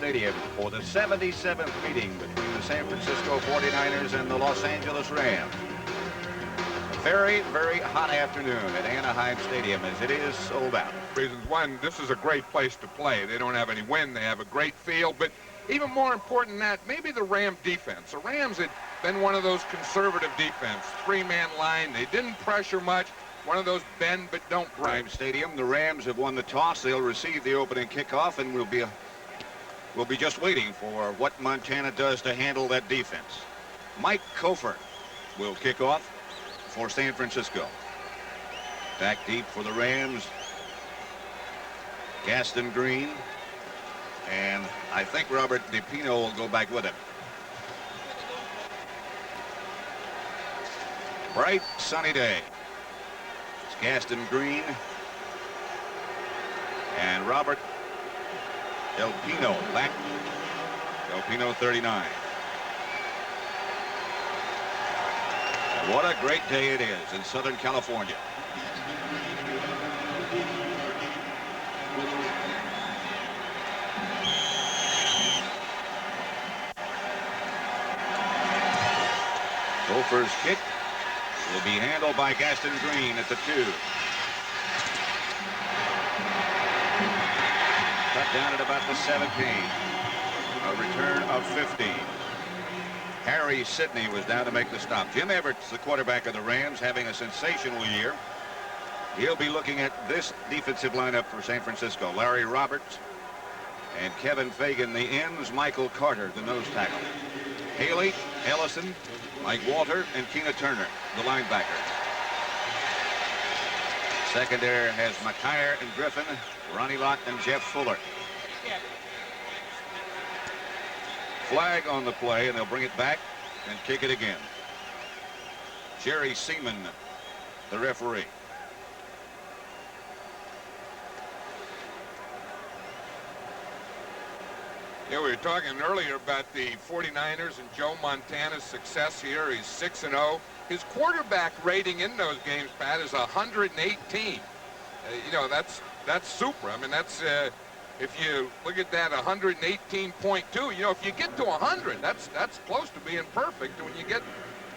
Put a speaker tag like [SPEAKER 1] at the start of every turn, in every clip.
[SPEAKER 1] Stadium for the 77th meeting between the San Francisco 49ers and the Los Angeles Rams. A very, very hot afternoon at Anaheim Stadium as it is sold out.
[SPEAKER 2] Reasons. One, this is a great place to play. They don't have any wind. They have a great field. But even more important than that, maybe the Ram defense. The Rams had been one of those conservative defense, three-man line. They didn't pressure much. One of those bend but don't break.
[SPEAKER 1] Stadium. The Rams have won the toss. They'll receive the opening kickoff, and we'll be just waiting for what Montana does to handle that defense. Mike Cofer will kick off for San Francisco. Back deep for the Rams, Gaston Green, and I think Robert DiPino will go back with him. Bright sunny day. It's Gaston Green and Robert Del Pino back. Del Pino 39. What a great day it is in Southern California. Gopher's kick will be handled by Gaston Green at the 2. Cut down at about the 17. A return of 15. Harry Sidney was down to make the stop. Jim Everett's the quarterback of the Rams, having a sensational year. He'll be looking at this defensive lineup for San Francisco. Larry Roberts and Kevin Fagan, the ends. Michael Carter, the nose tackle. Haley, Ellison, Mike Walter, and Keena Turner, the linebacker. Secondary has McIyer and Griffin, Ronnie Lott and Jeff Fuller. Flag on the play, and they'll bring it back and kick it again. Jerry Seaman, the referee.
[SPEAKER 2] Yeah, we were talking earlier about the 49ers and Joe Montana's success here. He's 6-0. His quarterback rating in those games, Pat, is 118. You know, that's super. I mean, that's if you look at that, 118.2. You know, if you get to 100, that's close to being perfect. And when you get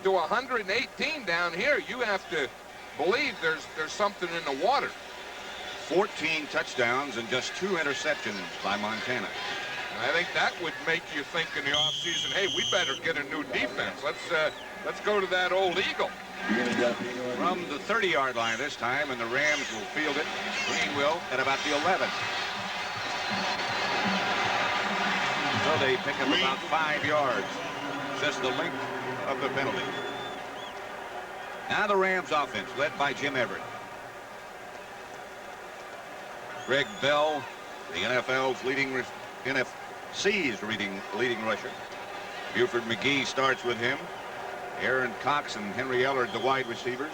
[SPEAKER 2] to 118 down here, you have to believe there's something in the water.
[SPEAKER 1] 14 touchdowns and just 2 interceptions by Montana.
[SPEAKER 2] I think that would make you think in the offseason, hey, we better get a new defense. Let's go to that old eagle.
[SPEAKER 1] From the 30-yard line this time, and the Rams will field it. Green will at about the 11. So they pick up about 5 yards. Just the length of the penalty. Now the Rams offense, led by Jim Everett. Greg Bell, the NFL's NFC's leading rusher. Buford McGee starts with him. Aaron Cox and Henry Ellard, the wide receivers.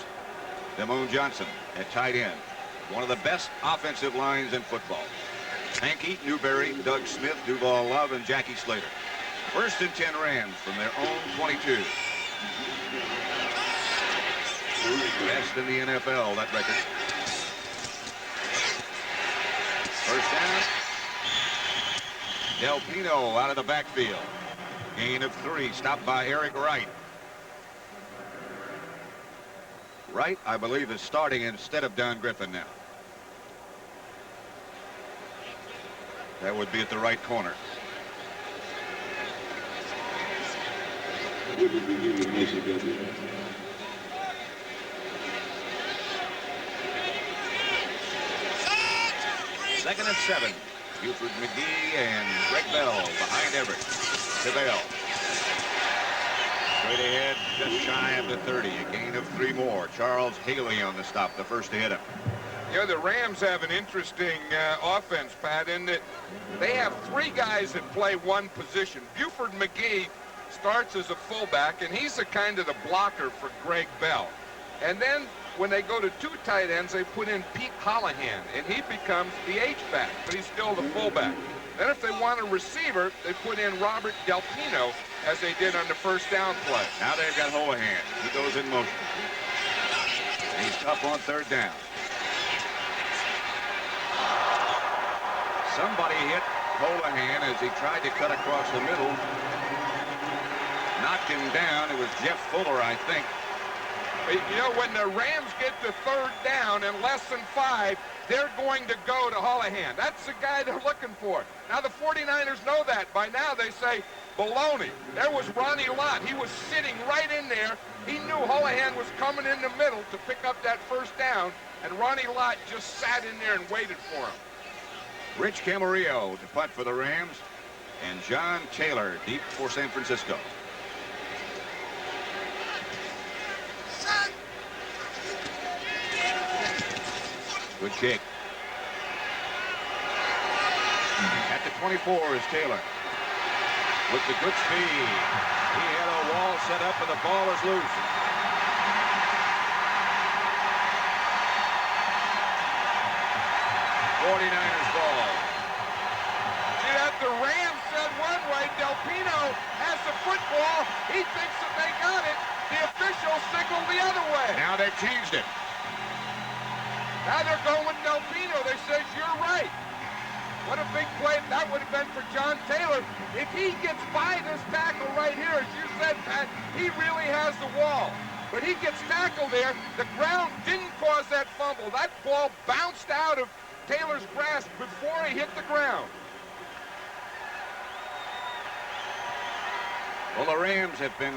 [SPEAKER 1] Damone Johnson at tight end. One of the best offensive lines in football. Hankey, Newberry, Doug Smith, Duval Love, and Jackie Slater. 1st and 10 Rams from their own 22. Best in the NFL, that record. First down. Del Pino out of the backfield. Gain of 3, stopped by Eric Wright. Wright, I believe, is starting instead of Don Griffin now. That would be at the right corner. Second and 7. Buford McGee and Greg Bell behind Everett. To Bell. Straight ahead, just shy of the 30. A gain of 3 more. Charles Haley on the stop, the first to hit him.
[SPEAKER 2] You know, the Rams have an interesting offense, Pat, in that they have 3 guys that play one position. Buford McGee starts as a fullback, and he's the kind of the blocker for Greg Bell. And then when they go to 2 tight ends, they put in Pete Holohan, and he becomes the H-back, but he's still the fullback. Then if they want a receiver, they put in Robert Del Pino, as they did on the first down play.
[SPEAKER 1] Now they've got Holohan. He goes in motion. He's tough on 3rd down. Somebody hit Holohan as he tried to cut across the middle. Knocked him down. It was Jeff Fuller, I think.
[SPEAKER 2] You know, when the Rams get to third down and less than 5, they're going to go to Holohan. That's the guy they're looking for. Now, the 49ers know that. By now, they say, baloney. There was Ronnie Lott. He was sitting right in there. He knew Holohan was coming in the middle to pick up that first down, and Ronnie Lott just sat in there and waited for him.
[SPEAKER 1] Rich Camarillo to punt for the Rams, and John Taylor deep for San Francisco. Good kick. At the 24 is Taylor. With the good speed. He had a wall set up and the ball is loose. '49ers ball.
[SPEAKER 2] See that? The Rams said one way. Del Pino has the football. He thinks that they got it. The officials signaled the other way.
[SPEAKER 1] Now they've changed it.
[SPEAKER 2] Now they're going with Del Pino. They says, you're right. What a big play that would have been for John Taylor. If he gets by this tackle right here, as you said, Pat, he really has the wall. But he gets tackled there. The ground didn't cause that fumble. That ball bounced out of Taylor's grasp before he hit the ground.
[SPEAKER 1] Well, the Rams have been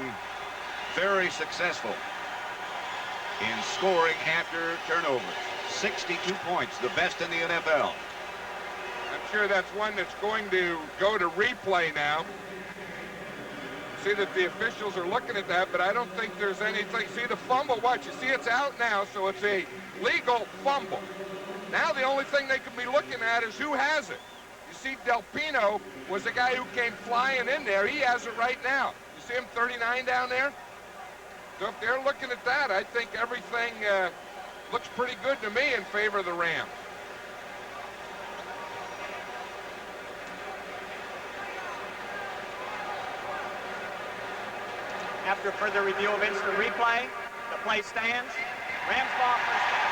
[SPEAKER 1] very successful in scoring after turnovers. 62 points, the best in the NFL.
[SPEAKER 2] I'm sure that's one that's going to go to replay now. See that the officials are looking at that, but I don't think there's anything. See the fumble, watch, you see it's out now, so it's a legal fumble. Now the only thing they could be looking at is who has it. You see Del Pino was the guy who came flying in there. He has it right now. You see him 39 down there? So if they're looking at that, I think everything looks pretty good to me in favor of the Rams.
[SPEAKER 3] After further review of instant replay, the play stands. Rams ball first down.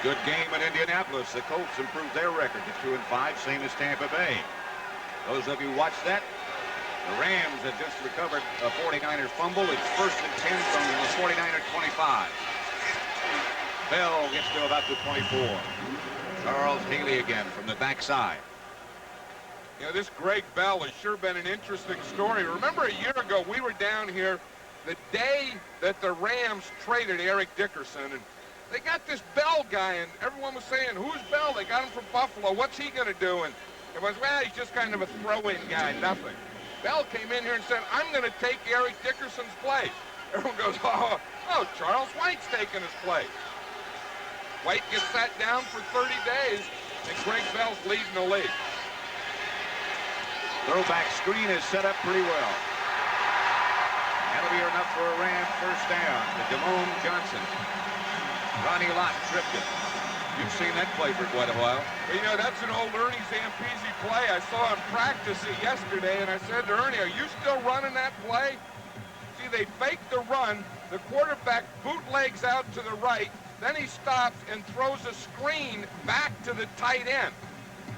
[SPEAKER 1] Good game in Indianapolis. The Colts improved their record to 2-5, same as Tampa Bay. Those of you who watched that, the Rams have just recovered a 49ers fumble. It's 1st and 10 from the 49er 25. Bell gets to about the 24. Charles Haley again from the backside.
[SPEAKER 2] You know, this Greg Bell has sure been an interesting story. Remember a year ago, we were down here the day that the Rams traded Eric Dickerson, and they got this Bell guy, and everyone was saying, who's Bell? They got him from Buffalo. What's he going to do? And it was, well, he's just kind of a throw-in guy, nothing. Bell came in here and said, I'm going to take Eric Dickerson's place. Everyone goes, oh, Charles White's taking his place. White gets sat down for 30 days, and Greg Bell's leading the league.
[SPEAKER 1] Throwback screen is set up pretty well. That'll be enough for a Ram first down to Damone Johnson. Ronnie Lott tripped it. You've seen that play for quite a while.
[SPEAKER 2] Well, you know, that's an old Ernie Zampese play. I saw him practice it yesterday, and I said to Ernie, are you still running that play? See, they faked the run. The quarterback bootlegs out to the right. Then he stops and throws a screen back to the tight end.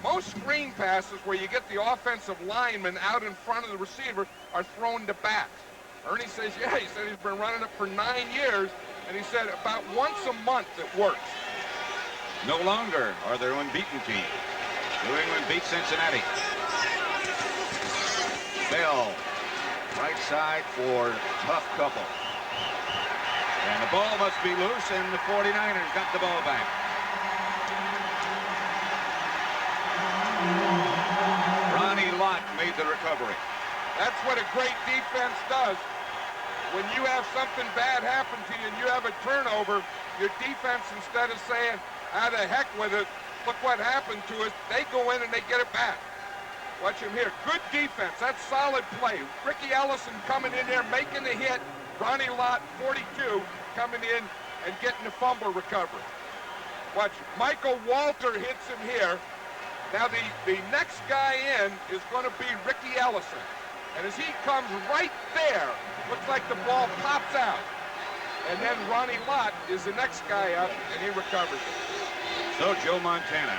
[SPEAKER 2] Most screen passes where you get the offensive lineman out in front of the receiver are thrown to backs. Ernie says, yeah, he said he's been running it for 9 years, and he said about once a month it works.
[SPEAKER 1] No longer are there unbeaten teams. New England beats Cincinnati. Bell, right side for tough couple. And the ball must be loose, and the 49ers got the ball back. Ronnie Lott made the recovery.
[SPEAKER 2] That's what a great defense does. When you have something bad happen to you and you have a turnover, your defense, instead of saying, ah, the heck with it, look what happened to us, they go in and they get it back. Watch him here. Good defense. That's solid play. Ricky Ellison coming in there, making the hit. Ronnie Lott, 42, coming in and getting the fumble recovery. Watch, Michael Walter hits him here. Now the next guy in is going to be Ricky Ellison. And as he comes right there, looks like the ball pops out. and then Ronnie Lott is the next guy up, and he recovers it.
[SPEAKER 1] So Joe Montana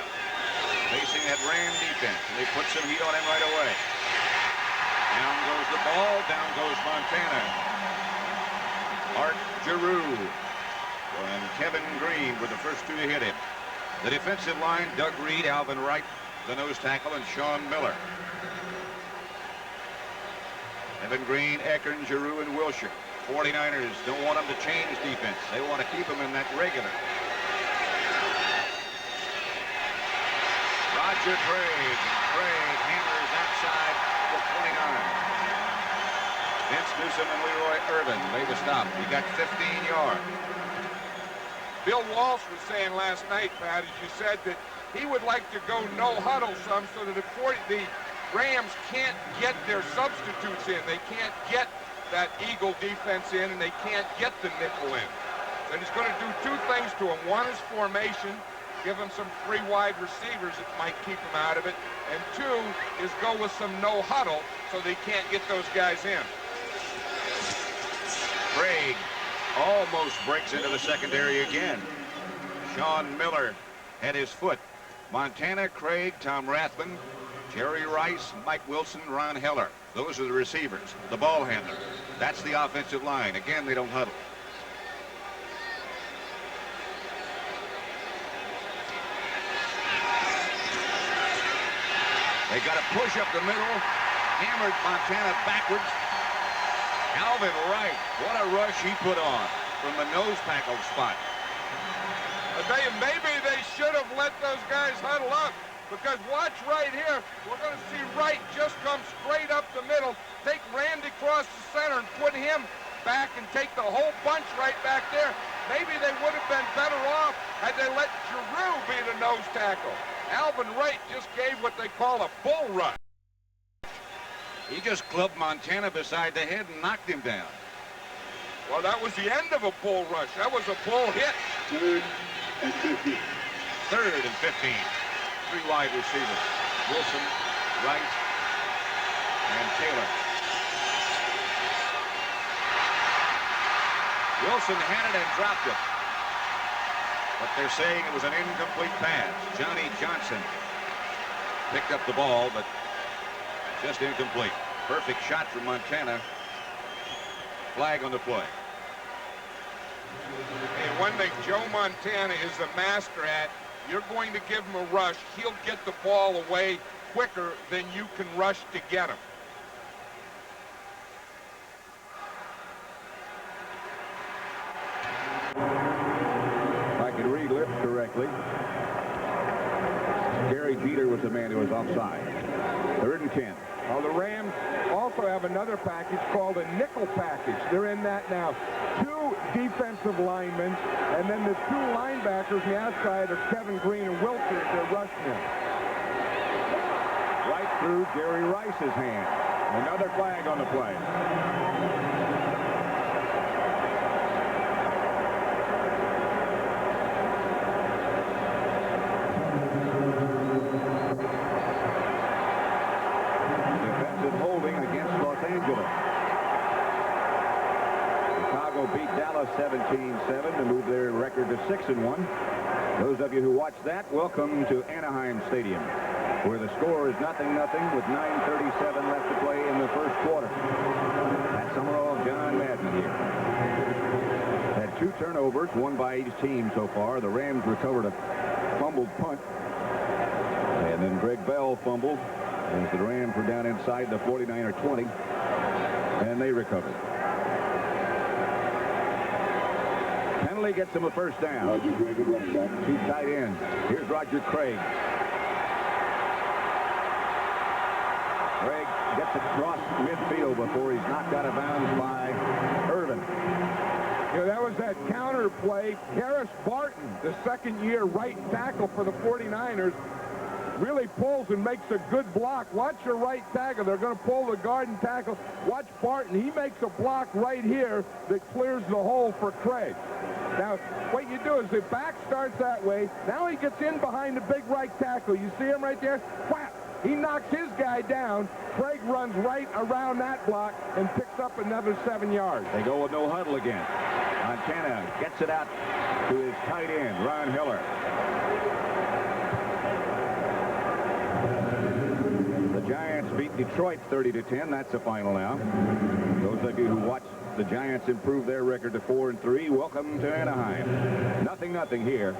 [SPEAKER 1] facing that Ram defense, and they put some heat on him right away. Down goes the ball, down goes Montana. Art Giroux and Kevin Green were the first two to hit him. The defensive line, Doug Reed, Alvin Wright, the nose tackle, and Sean Miller. Kevin Green, Eckern, Giroux, and Wilshire. 49ers don't want them to change defense. They want to keep them in that regular. Roger Craig. Craig hammers outside the 29. Vince Newsom and Leroy Irvin made the stop. He got 15 yards.
[SPEAKER 2] Bill Walsh was saying last night, Pat, as you said, that he would like to go no huddle some so that the Rams can't get their substitutes in. They can't get that Eagle defense in, and they can't get the nickel in. So he's going to do two things to him. One is formation, give him some free wide receivers that might keep him out of it. And two is go with some no huddle so they can't get those guys in.
[SPEAKER 1] Craig almost breaks into the secondary again. Sean Miller had his foot. Montana, Craig, Tom Rathman, Jerry Rice, Mike Wilson, Ron Heller. Those are the receivers, the ball handler. That's the offensive line. Again, they don't huddle. They got to push up the middle. Hammered Montana backwards. Alvin Wright, what a rush he put on from the nose tackle spot.
[SPEAKER 2] I tell you, maybe they should have let those guys huddle up, because watch right here. We're going to see Wright just come straight up the middle, take Randy across the center and put him back and take the whole bunch right back there. Maybe they would have been better off had they let Giroux be the nose tackle. Alvin Wright just gave what they call a bull rush.
[SPEAKER 1] He just clubbed Montana beside the head and knocked him down.
[SPEAKER 2] Well, that was the end of a bull rush. That was a bull hit.
[SPEAKER 1] 3rd and 15. 3rd and 15. Three wide receivers. Wilson, Wright, and Taylor. Wilson had it and dropped it. But they're saying it was an incomplete pass. Johnny Johnson picked up the ball, but just incomplete. Perfect shot from Montana. Flag on the play.
[SPEAKER 2] And one thing Joe Montana is the master at, you're going to give him a rush, he'll get the ball away quicker than you can rush to get him.
[SPEAKER 1] If I can read lips correctly, Gary Jeter was the man who was offside. 3rd and 10.
[SPEAKER 4] Well, the Rams also have another package called a nickel package. They're in that now. 2 defensive linemen, and then the 2 linebackers on the outside are Kevin Green and Wilson. They're rushing him.
[SPEAKER 1] Right through Jerry Rice's hand. Another flag on the play. Chicago beat Dallas 17-7 to move their record to 6-1. Those of you who watched that, welcome to Anaheim Stadium, where the score is 0-0 with 9:37 left to play in the first quarter. Pat Summerall, John Madden here. Had 2 turnovers, one by each team so far. The Rams recovered a fumbled punt, and then Greg Bell fumbled as the Rams were down inside the 49er 20, and they recovered. Penalty gets them a first down. 2 tight ends. Here's Roger Craig. Craig gets across midfield before he's knocked out of bounds by Irvin.
[SPEAKER 4] You know, that was that counter play. Harris Barton, the second-year right tackle for the 49ers, really pulls and makes a good block. Watch your right tackle. They're going to pull the guard and tackle. Watch Barton. He makes a block right here that clears the hole for Craig. Now, what you do is the back starts that way. Now he gets in behind the big right tackle. You see him right there? Whap! He knocks his guy down. Craig runs right around that block and picks up another 7 yards.
[SPEAKER 1] They go with no huddle again. Montana gets it out to his tight end, Ron Hiller. The Giants beat Detroit 30-10. That's the final now. Those of you who watched the Giants improve their record to 4-3, welcome to Anaheim. 0-0 here.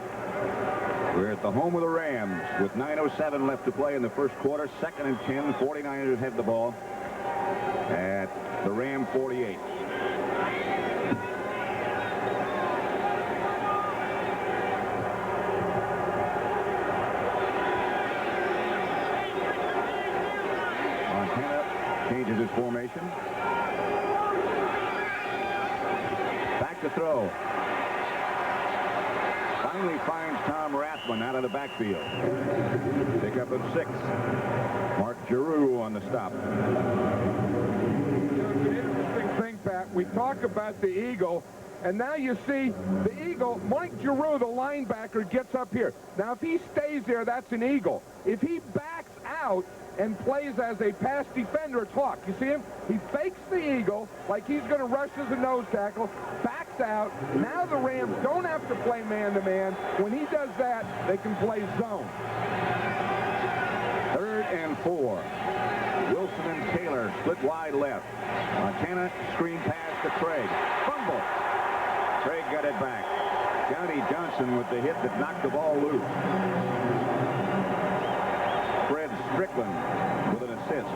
[SPEAKER 1] We're at the home of the Rams with 9:07 left to play in the first quarter. 2nd and 10. 49ers have the ball at the Ram 48. Montana changes his formation. Back to throw. Finally finds Tom Rathman out of the backfield. Pick up of 6. Mark Giroux on the stop.
[SPEAKER 4] It's an interesting thing, Pat. We talk about the Eagle, and now you see the Eagle, Mike Giroux, the linebacker, gets up here. Now, if he stays there, that's an Eagle. If he backs out and plays as a pass defender, it's Hawk. You see him? He fakes the Eagle like he's going to rush as a nose tackle, backs out. Now the Rams don't have to play man-to-man. When he does that, they can play zone.
[SPEAKER 1] 3rd and 4. Wilson and Taylor split wide left. Montana screen pass to Craig. Fumble. Craig got it back. Johnny Johnson with the hit that knocked the ball loose. Fred Strickland with an assist.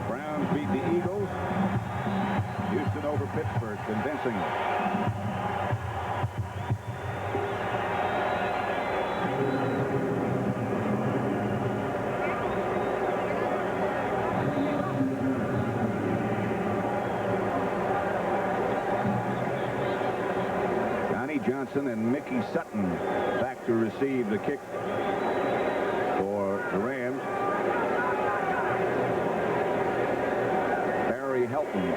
[SPEAKER 1] Browns beat the Eagles. Houston over Pittsburgh convincingly. Johnny Johnson and Mickey Sutton back to receive the kick for the Rams. Barry Helton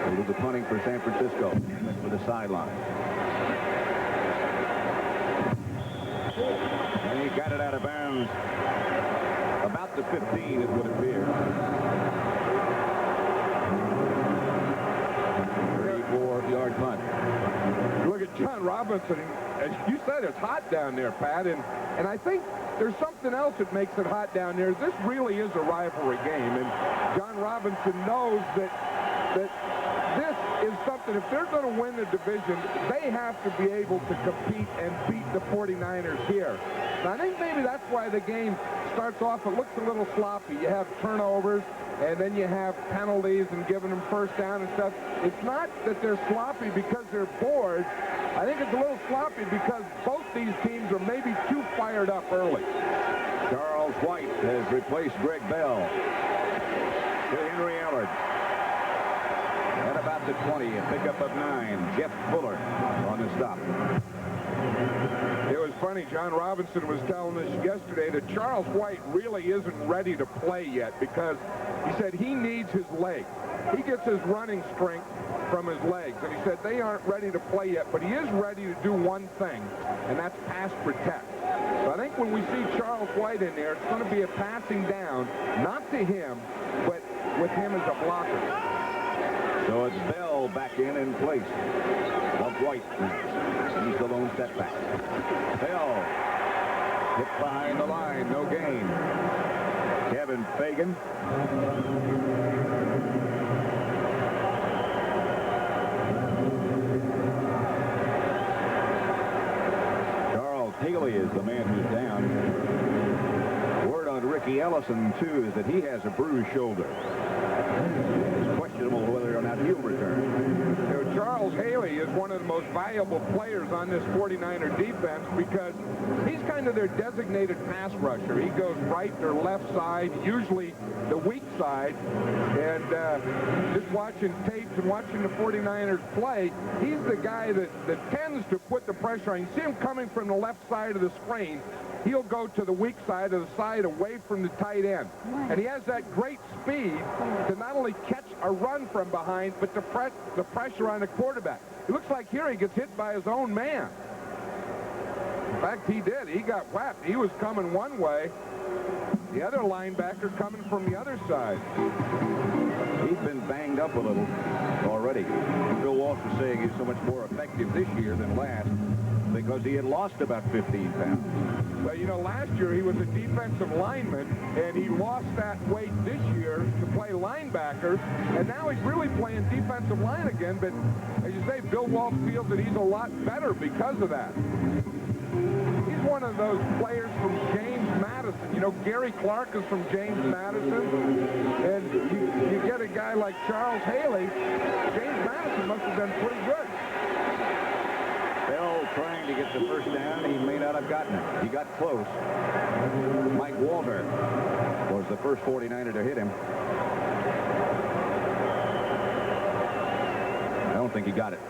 [SPEAKER 1] will do the punting for San Francisco. For the sideline. And he got it out of bounds about the 15, it would appear. 34-yard punt.
[SPEAKER 4] Look at John Robinson. As you said, it's hot down there, Pat, and I think there's something else that makes it hot down there. This really is a rivalry game, and John Robinson knows that this is something. If they're going to win the division, they have to be able to compete and beat the 49ers here. And I think maybe that's why the game starts off, it looks a little sloppy. You have turnovers, and then you have penalties and giving them first down and stuff. It's not that they're sloppy because they're bored. I think it's a little sloppy because both these teams are maybe too fired up early.
[SPEAKER 1] Charles White has replaced Greg Bell. To Henry Allard. At about the 20, a pickup of 9. Jeff Fuller on the stop.
[SPEAKER 4] It was funny, John Robinson was telling us yesterday that Charles White really isn't ready to play yet because he said he needs his legs. He gets his running strength from his legs, and he said they aren't ready to play yet, but he is ready to do one thing, and that's pass protect. So I think when we see Charles White in there, it's going to be a passing down, not to him, but with him as a blocker.
[SPEAKER 1] So it's Bell back in place of White. He's the lone setback. Bell hit behind the line, no gain. Kevin Fagan. Charles Haley is the man who's down. Word on Ricky Ellison, too, is that he has a bruised shoulder. It's questionable whether or not he'll return.
[SPEAKER 4] You know, Charles Haley is one of the most valuable players on this 49er defense because he's kind of their designated pass rusher. He goes right or left side, usually the weak side. And just watching tapes and watching the 49ers play, he's the guy that tends to put the pressure on. You see him coming from the left side of the screen. He'll go to the weak side of the side away from the tight end. And he has that great speed to not only catch a run from behind, but to press the pressure on the quarterback. It looks like here he gets hit by his own man. In fact, he did. He got whacked. He was coming one way, The other linebacker coming from the other side.
[SPEAKER 5] He's been banged up a little already. Bill Walsh was saying he's so much more effective this year than last because he had lost about 15 pounds.
[SPEAKER 4] Well, you know, last year he was a defensive lineman, and he lost that weight this year to play linebackers, and now he's really playing defensive line again, but as you say, Bill Walsh feels that he's a lot better because of that. He's one of those players from James Madison. You know, Gary Clark is from James Madison, and you get a guy like Charles Haley. James Madison must have been pretty good.
[SPEAKER 5] Bell trying to get the first down. He may not have gotten it. He got close. Mike Walter was the first 49er to hit him. I don't think he got it.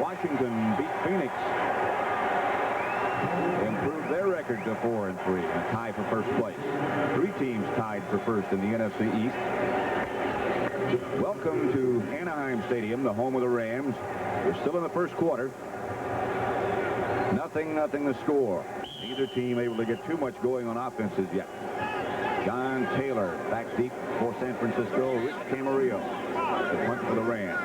[SPEAKER 5] Washington beat Phoenix, improved their record to 4-3, and tie for first place. 3 teams tied for first in the NFC East. Welcome to Anaheim Stadium, the home of the Rams. We're still in the first quarter. 0-0 the score. Neither team able to get too much going on offenses yet. John Taylor back deep for San Francisco. Rick Camarillo the punt for the Rams.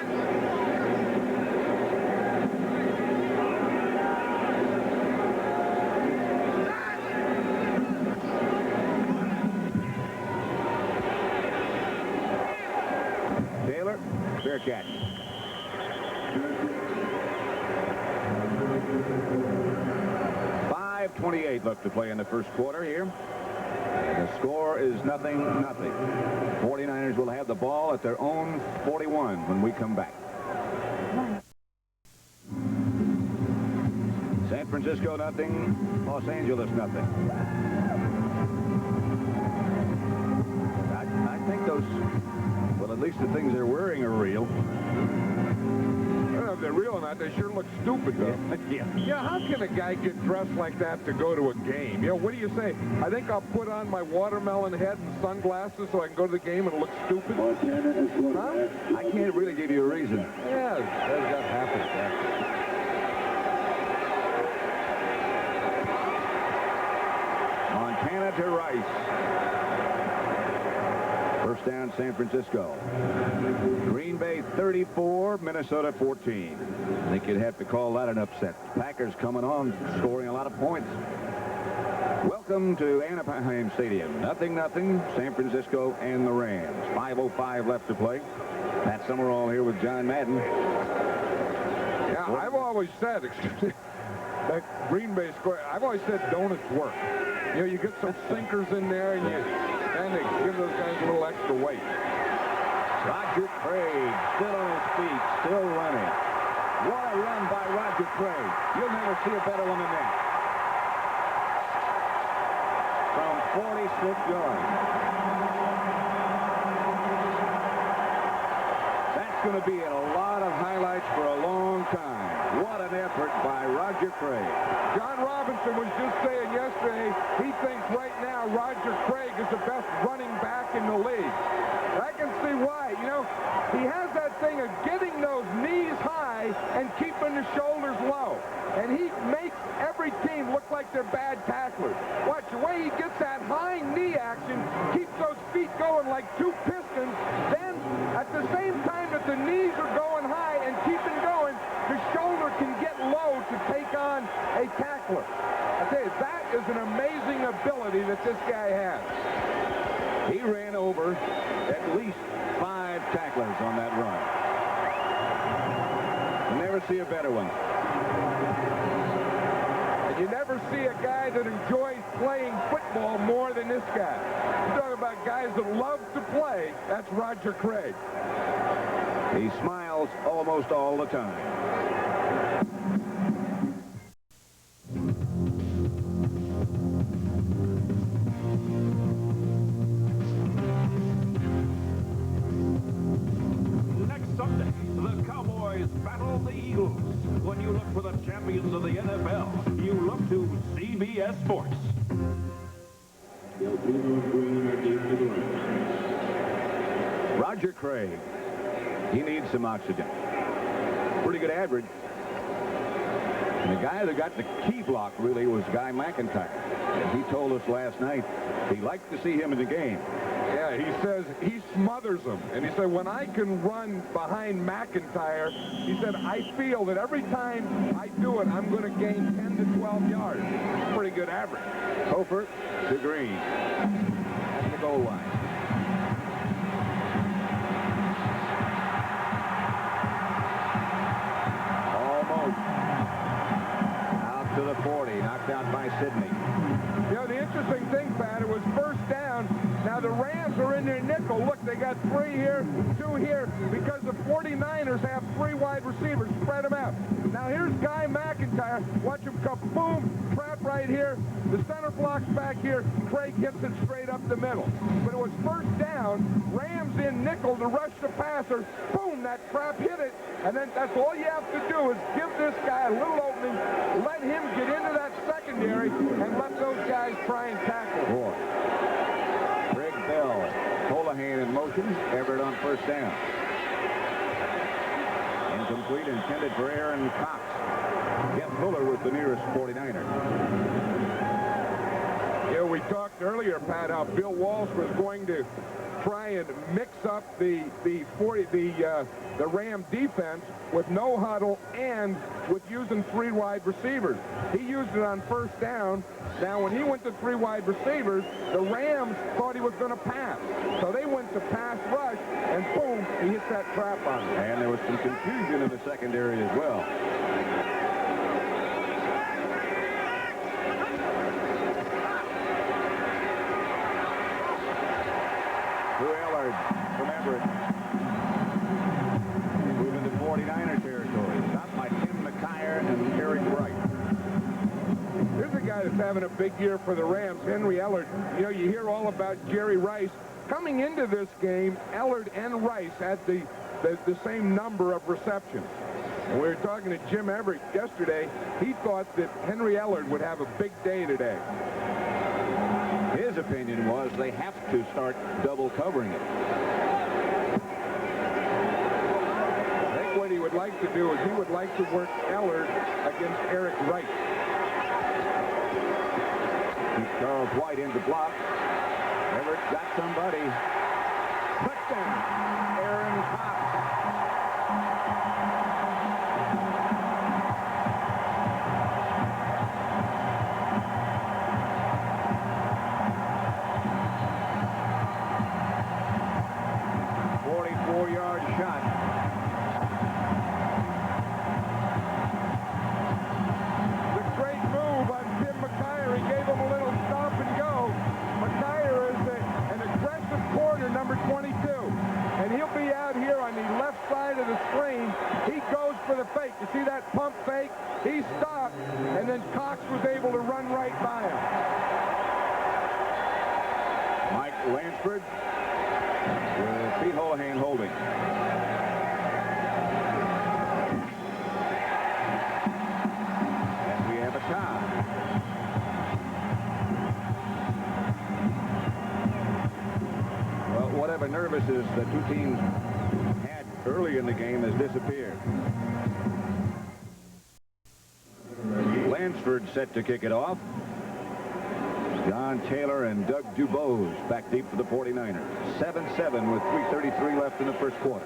[SPEAKER 5] Fair catch. .5:28 left to play in the first quarter here. The score is 0-0. 49ers will have the ball at their own 41 when we come back. San Francisco 0, Los Angeles 0. I think those... Well, at least the things they're wearing are real.
[SPEAKER 4] I don't know if they're real or not. They sure look stupid, though.
[SPEAKER 5] Yeah.
[SPEAKER 4] Yeah, how can a guy get dressed like that to go to a game? You know, what do you say? I think I'll put on my watermelon head and sunglasses so I can go to the game and look stupid. Huh?
[SPEAKER 5] I can't really give you a reason.
[SPEAKER 4] Yeah, that happens.
[SPEAKER 5] Montana to Rice. First down, San Francisco. Green Bay 34, Minnesota 14. I think you'd have to call that an upset. Packers coming on, scoring a lot of points. Welcome to Anaheim Stadium. 0-0, San Francisco and the Rams. 5:05 left to play. Pat Summerall here with John Madden.
[SPEAKER 4] Yeah, I've always said, that Green Bay score, I've always said donuts work. You know, you get some sinkers in there, and they give those guys a little extra weight.
[SPEAKER 5] Roger Craig still on his feet, still running. What a run by Roger Craig. You'll never see a better one than that. From 46 yards. That's going to be in a lot of highlights for a long time. What an effort by Roger Craig.
[SPEAKER 4] John Robinson was just saying yesterday he thinks right now Roger Craig is the best running back in the league. I can see why. You know, he has that thing of getting those knees high and keeping the shoulders low. And he makes every team look like they're bad tacklers. Watch, the way he gets that high knee action, keeps those feet going like two pistons. Then, at the same time that the knees are going high and keeping going, the shoulder can get low to take on a tackler. I tell you, that is an amazing ability that this guy has.
[SPEAKER 5] He ran over at least 5 tacklers on that run. You'll never see a better one.
[SPEAKER 4] And you never see a guy that enjoys playing football more than this guy. You talk about guys that love to play, that's Roger Craig.
[SPEAKER 5] He smiles almost all the time.
[SPEAKER 6] Next Sunday, the Cowboys battle the Eagles. When you look for the champions of the NFL, you look to CBS Sports.
[SPEAKER 5] Major Craig. He needs some oxygen. Pretty good average. And the guy that got the key block really was Guy McIntyre. And he told us last night he liked to see him in the game.
[SPEAKER 4] Yeah, he says he smothers them. And he said, when I can run behind McIntyre, he said, I feel that every time I do it, I'm going to gain 10 to 12 yards. Pretty good average.
[SPEAKER 5] Hofer to Green. At the goal line. Almost. Out to the 40. Knocked out by Sidney.
[SPEAKER 4] You know, the interesting thing, Pat, it was first down. Now the Rams are in their nickel. Look, they got 3 here, 2 here, because the 49ers have 3 wide receivers. Spread them out. Now here's Guy McIntyre. Watch him come, boom, trap right here. The center block's back here. Craig hits it straight up the middle. But it was first down. Rams in nickel to rush the passer. Boom, that trap hit it. And then that's all you have to do is give this guy a little opening, let him get into that secondary, and let those guys try and tackle.
[SPEAKER 5] Boy. Greg Bell, Holohan in motion. Everett on first down. Incomplete, intended for Aaron Cox. Jeff Fuller was the nearest 49er.
[SPEAKER 4] Yeah, we talked earlier, Pat, how Bill Walsh was going to try and mix up the Ram defense with no huddle and with using 3 wide receivers. He used it on first down. Now, when he went to 3 wide receivers, the Rams thought he was going to pass. So they went to pass rush, and boom, he hit that trap on him.
[SPEAKER 5] And there was some confusion in the secondary as well. From Everett. Moving to 49er territory. Stopped by Tim McKyer and Eric Wright.
[SPEAKER 4] Here's a guy that's having a big year for the Rams, Henry Ellard. You know, you hear all about Jerry Rice. Coming into this game, Ellard and Rice had the same number of receptions. And we were talking to Jim Everett yesterday. He thought that Henry Ellard would have a big day today.
[SPEAKER 5] His opinion was they have to start double covering it.
[SPEAKER 4] I think what he would like to do is he would like to work Ellard against Eric Wright.
[SPEAKER 5] Charles White in to block. Everett got somebody. Touchdown, Aaron Cox. Shot.
[SPEAKER 4] The great move on Tim McKyer. He gave him a little stop and go. McKyer is an aggressive corner, number 22. And he'll be out here on the left side of the screen. He goes for the fake. You see that pump fake? He stopped, and then Cox was able to run right by him.
[SPEAKER 5] Mike Lansford with Pete Holohan holding. Well, whatever nervousness the 2 teams had early in the game has disappeared. Lansford set to kick it off. John Taylor and Doug Dubose back deep for the 49ers. 7-7 with 3:33 left in the first quarter.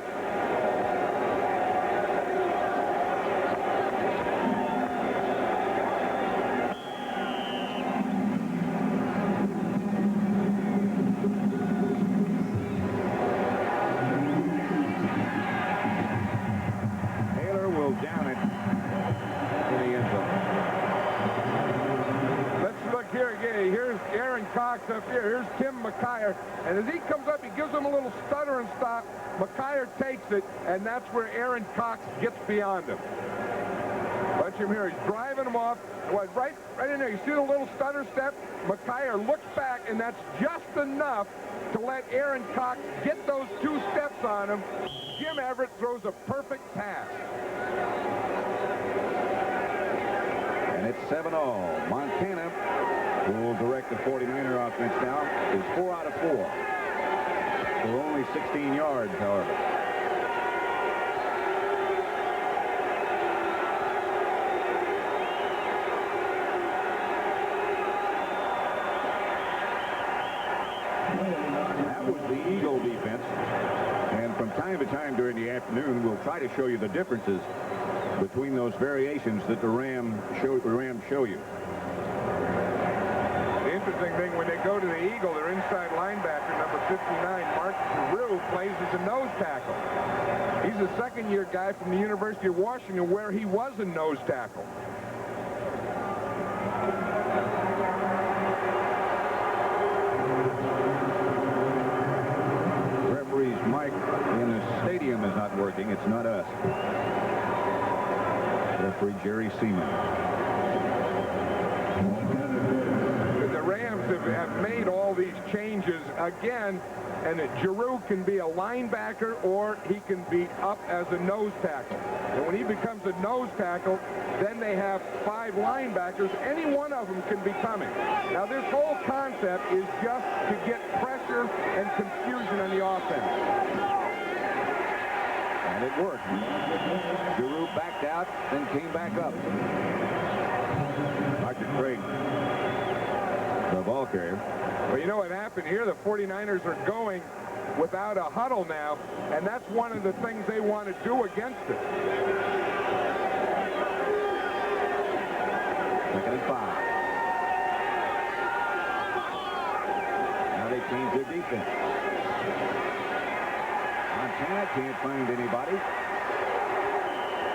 [SPEAKER 4] Up here. Here's Tim McKyer. And as he comes up, he gives him a little stutter and stop. McKyer takes it, and that's where Aaron Cox gets beyond him. Watch him here. He's driving him off. Right in there. You see the little stutter step? McKyer looks back, and that's just enough to let Aaron Cox get those 2 steps on him. Jim Everett throws a perfect pass.
[SPEAKER 5] And it's 7-all. Montana will direct the 49er offense now. Is 4 out of 4. for only 16 yards, however. That was the Eagle defense. And from time to time during the afternoon, we'll try to show you the differences between those variations that the Rams show you.
[SPEAKER 4] The interesting thing, when they go to the Eagle, their inside linebacker, number 59, Mark Giroux, plays as a nose tackle. He's a second-year guy from the University of Washington, where he was a nose tackle.
[SPEAKER 5] Referee's mic in the stadium is not working. It's not us. Referee Jerry Seaman.
[SPEAKER 4] The Rams have made all these changes again, and Giroux can be a linebacker or he can be up as a nose tackle. And when he becomes a nose tackle, then they have 5 linebackers. Any one of them can be coming. Now, this whole concept is just to get pressure and confusion on the offense.
[SPEAKER 5] And it worked. Giroux backed out, then came back up. Dr. Craig, the ball carrier.
[SPEAKER 4] Well, you know what happened here? The 49ers are going without a huddle now, and that's one of the things they want to do against it.
[SPEAKER 5] 2nd and 5. Now they change their defense. Montana can't find anybody.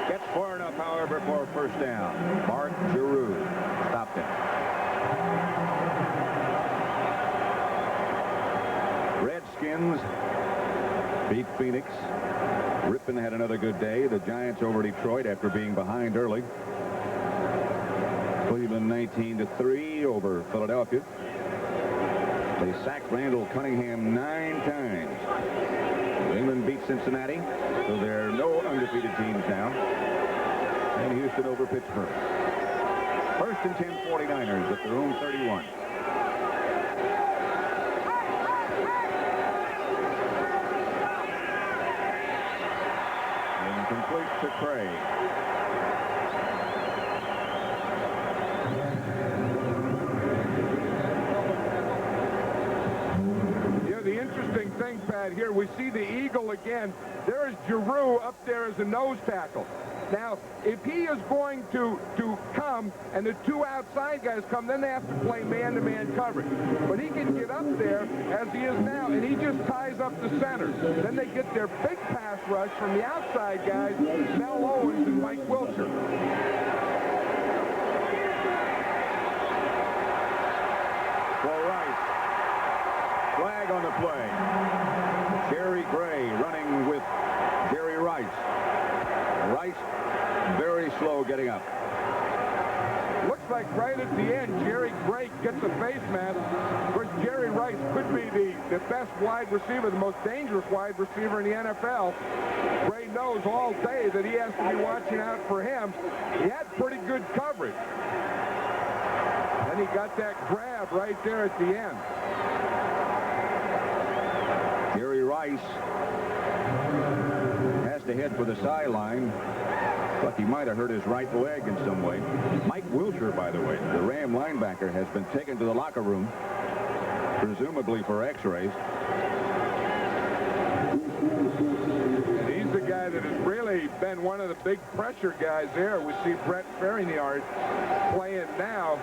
[SPEAKER 5] Gets far enough, however, for a first down. Mark Giroux stopped him. Redskins beat Phoenix. Ripon had another good day. The Giants over Detroit after being behind early. Cleveland 19-3 over Philadelphia. They sacked Randall Cunningham 9 times. New England beat Cincinnati, so there are no undefeated teams now. And Houston over Pittsburgh. 1st and 10 49ers at their own 31. Incomplete to Craig.
[SPEAKER 4] The interesting thing, Pat, here we see the Eagle again. There's Giroux up there as a nose tackle. Now, if he is going to come and the 2 outside guys come, then they have to play man-to-man coverage. But he can get up there as he is now, and he just ties up the center. Then they get their big pass rush from the outside guys, Mel Owens and Mike Wiltshire.
[SPEAKER 5] For Rice. Flag on the play. Jerry Gray running with Jerry Rice. Rice very slow getting up.
[SPEAKER 4] Looks like right at the end, Jerry Gray gets a face mask. Of course, Jerry Rice could be the best wide receiver, the most dangerous wide receiver in the NFL. Gray knows all day that he has to be watching out for him. He had pretty good coverage. And he got that grab right there at the end.
[SPEAKER 5] Jerry Rice has to head for the sideline. But he might have hurt his right leg in some way. Mike Wiltshire, by the way, the Ram linebacker, has been taken to the locker room, presumably for x-rays.
[SPEAKER 4] He's the guy that has really been one of the big pressure guys there. We see Brett Ferrignard playing now,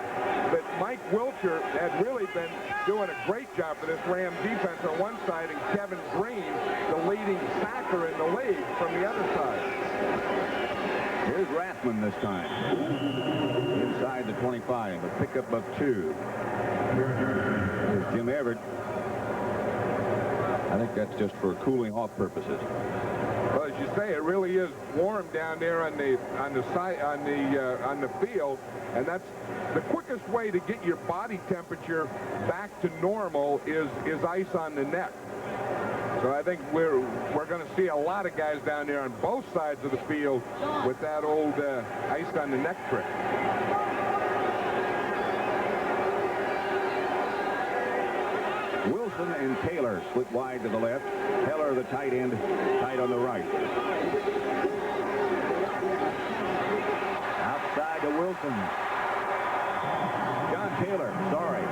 [SPEAKER 4] but Mike Wiltshire had really been doing a great job for this Ram defense on one side, and Kevin Green, the leading sacker in the league, from the other side.
[SPEAKER 5] Here's Rathman this time. Inside the 25, a pickup of 2. Here's Jim Everett. I think that's just for cooling off purposes.
[SPEAKER 4] Well, as you say, it really is warm down there on the field, and that's the quickest way to get your body temperature back to normal is ice on the neck. So I think we're going to see a lot of guys down there on both sides of the field with that old ice on the neck trick.
[SPEAKER 5] Wilson and Taylor split wide to the left. Heller, the tight end, tight on the right. Outside to Wilson. John Taylor, sorry.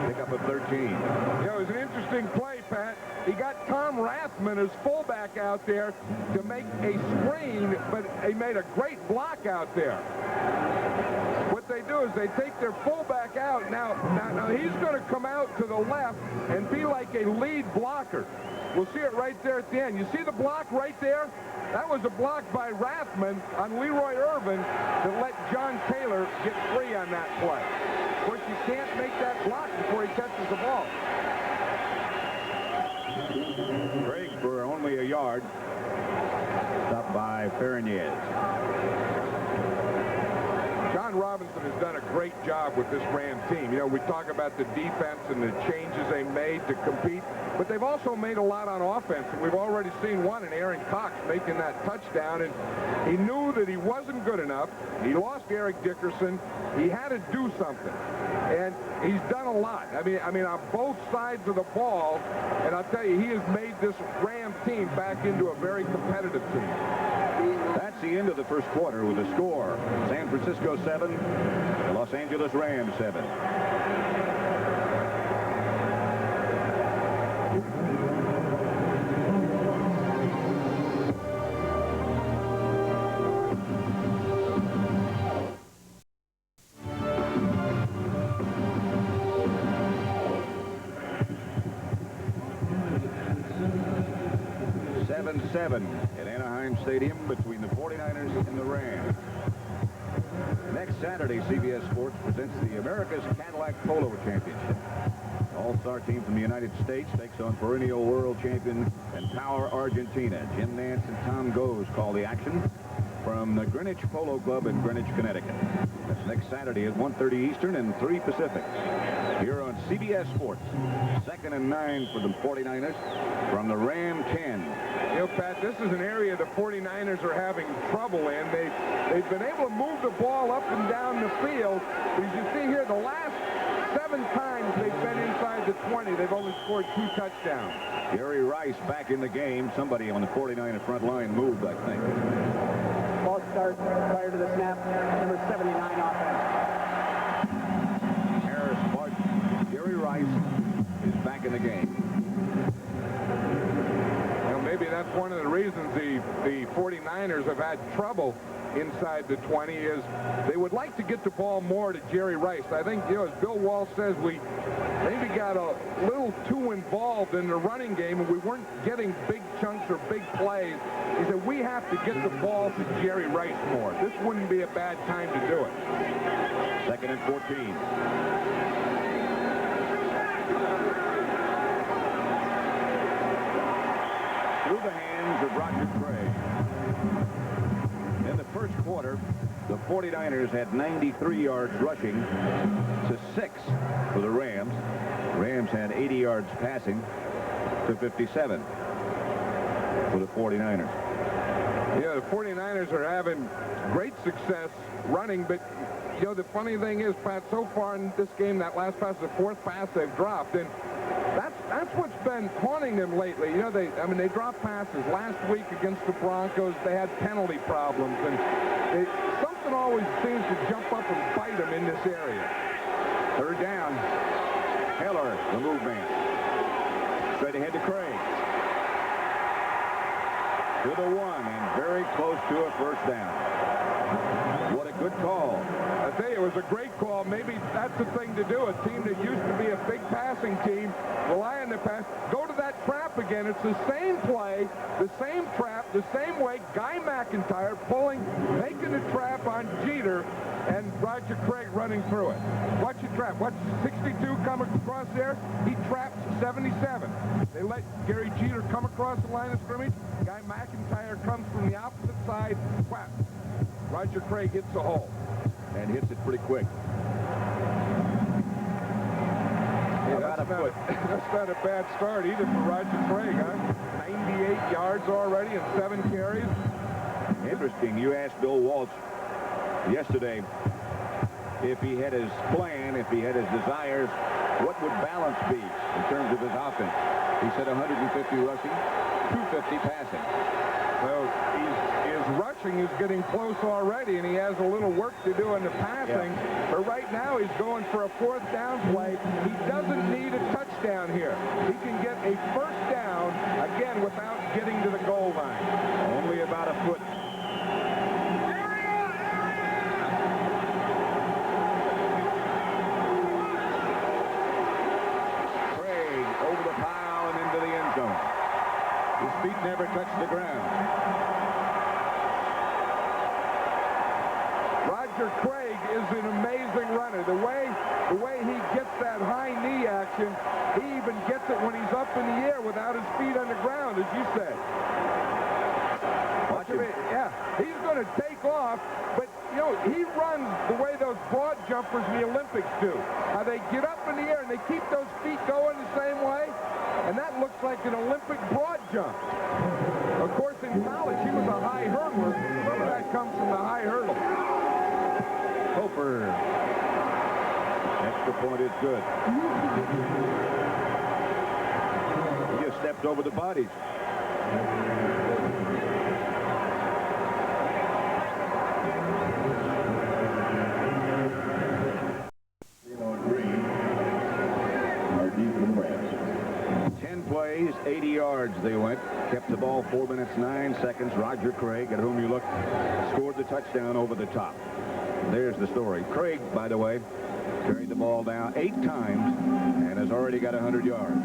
[SPEAKER 5] Pick up of 13.
[SPEAKER 4] It was an interesting play, Pat. He got Tom Rathman as fullback out there to make a screen, but he made a great block out there. What they do is they take their fullback out. Now he's going to come out to the left and be like a lead blocker. We'll see it right there at the end. You see the block right there? That was a block by Rathman on Leroy Irvin to let John Taylor get free on that play. Of course, you can't make that block before he catches the ball.
[SPEAKER 5] Craig for only a yard. Stopped by Ferriñez.
[SPEAKER 4] John Robinson has done a great job with this Ram team. You know, we talk about the defense and the changes they made to compete, but they've also made a lot on offense. We've already seen one in Aaron Cox making that touchdown, and he knew that he wasn't good enough. He lost Eric Dickerson. He had to do something, and he's done a lot. I mean, on both sides of the ball, and I'll tell you, he has made this Ram team back into a very competitive team.
[SPEAKER 5] That's the end of the first quarter with a score. San Francisco 7, Los Angeles Rams 7. At Anaheim Stadium between the 49ers and the Rams. Next Saturday, CBS Sports presents the America's Cadillac Polo Championship. All-star team from the United States takes on perennial world champion and power Argentina. Jim Nance and Tom Goes call the action from the Greenwich Polo Club in Greenwich, Connecticut. That's next Saturday at 1:30 Eastern and 3 Pacific. Here on CBS Sports. 2nd and 9 for the 49ers from the Ram 10.
[SPEAKER 4] You know, Pat, this is an area the 49ers are having trouble in. They've been able to move the ball up and down the field. As you see here, the last 7 times they've been inside the 20, they've only scored 2 touchdowns.
[SPEAKER 5] Jerry Rice back in the game. Somebody on the 49er front line moved, I think.
[SPEAKER 7] Ball start prior to the snap, number 79 offense.
[SPEAKER 5] Harris Martin. Jerry Rice is back in the game.
[SPEAKER 4] Maybe that's one of the reasons the 49ers have had trouble inside the 20 is they would like to get the ball more to Jerry Rice. I think, you know, as Bill Walsh says, we maybe got a little too involved in the running game and we weren't getting big chunks or big plays. He said we have to get the ball to Jerry Rice more. This wouldn't be a bad time to do it.
[SPEAKER 5] 2nd and 14. Through the hands of Roger Craig. In the first quarter, the 49ers had 93 yards rushing to 6 for the Rams. Rams had 80 yards passing to 57 for the 49ers.
[SPEAKER 4] Yeah, the 49ers are having great success running, but you know, the funny thing is, Pat, so far in this game, that last pass, the 4th pass they've dropped, and that's what's been haunting them lately. You know, they dropped passes. Last week against the Broncos, they had penalty problems, and something always seems to jump up and bite them in this area.
[SPEAKER 5] 3rd down. Heller, the move man. Straight ahead to Craig. To the 1, and very close to a first down. What a good call.
[SPEAKER 4] I tell you, it was a great call. Maybe that's the thing to do. A team that used to be a big passing team, rely on the pass, go to that trap again. It's the same play, the same trap, the same way. Guy McIntyre making the trap on Jeter, and Roger Craig running through it. Watch the trap. Watch 62 come across there. He traps 77. They let Gary Jeter come across the line of scrimmage. Guy McIntyre comes from the opposite side. Whap. Roger Craig hits the hole.
[SPEAKER 5] And hits it pretty quick.
[SPEAKER 4] Yeah, that's not a bad start either for Roger Craig, huh? 98 yards already and 7 carries.
[SPEAKER 5] Interesting. You asked Bill Walsh yesterday if he had his plan, if he had his desires what would balance be in terms of his offense. He said 150 rushing, 250 passing.
[SPEAKER 4] Well, his rushing is getting close already, and he has a little work to do in the passing. Yeah. But right now, he's going for a 4th down play. He doesn't need a touchdown here. He can get a 1st down, again, without getting to the goal line.
[SPEAKER 5] Only about a foot. Craig over the pile and into the end zone. His feet never touch the ground.
[SPEAKER 4] Roger Craig is an amazing runner. The way he gets that high knee action, he even gets it when he's up in the air without his feet on the ground, as you said.
[SPEAKER 5] Watch him.
[SPEAKER 4] Yeah, he's going to take off, but, you know, he runs the way those broad jumpers in the Olympics do. How they get up in the air and they keep those feet going the same way, and that looks like an Olympic broad jump. Of course, in college, he was a high hurdler. Some of that comes from the high hurdle.
[SPEAKER 5] Hofer. Extra point is good. He just stepped over the bodies. Plays, 80 yards they went. Kept the ball 4 minutes, 9 seconds. Roger Craig, at whom you look, scored the touchdown over the top. There's the story. Craig, by the way, carried the ball down 8 times and has already got 100 yards.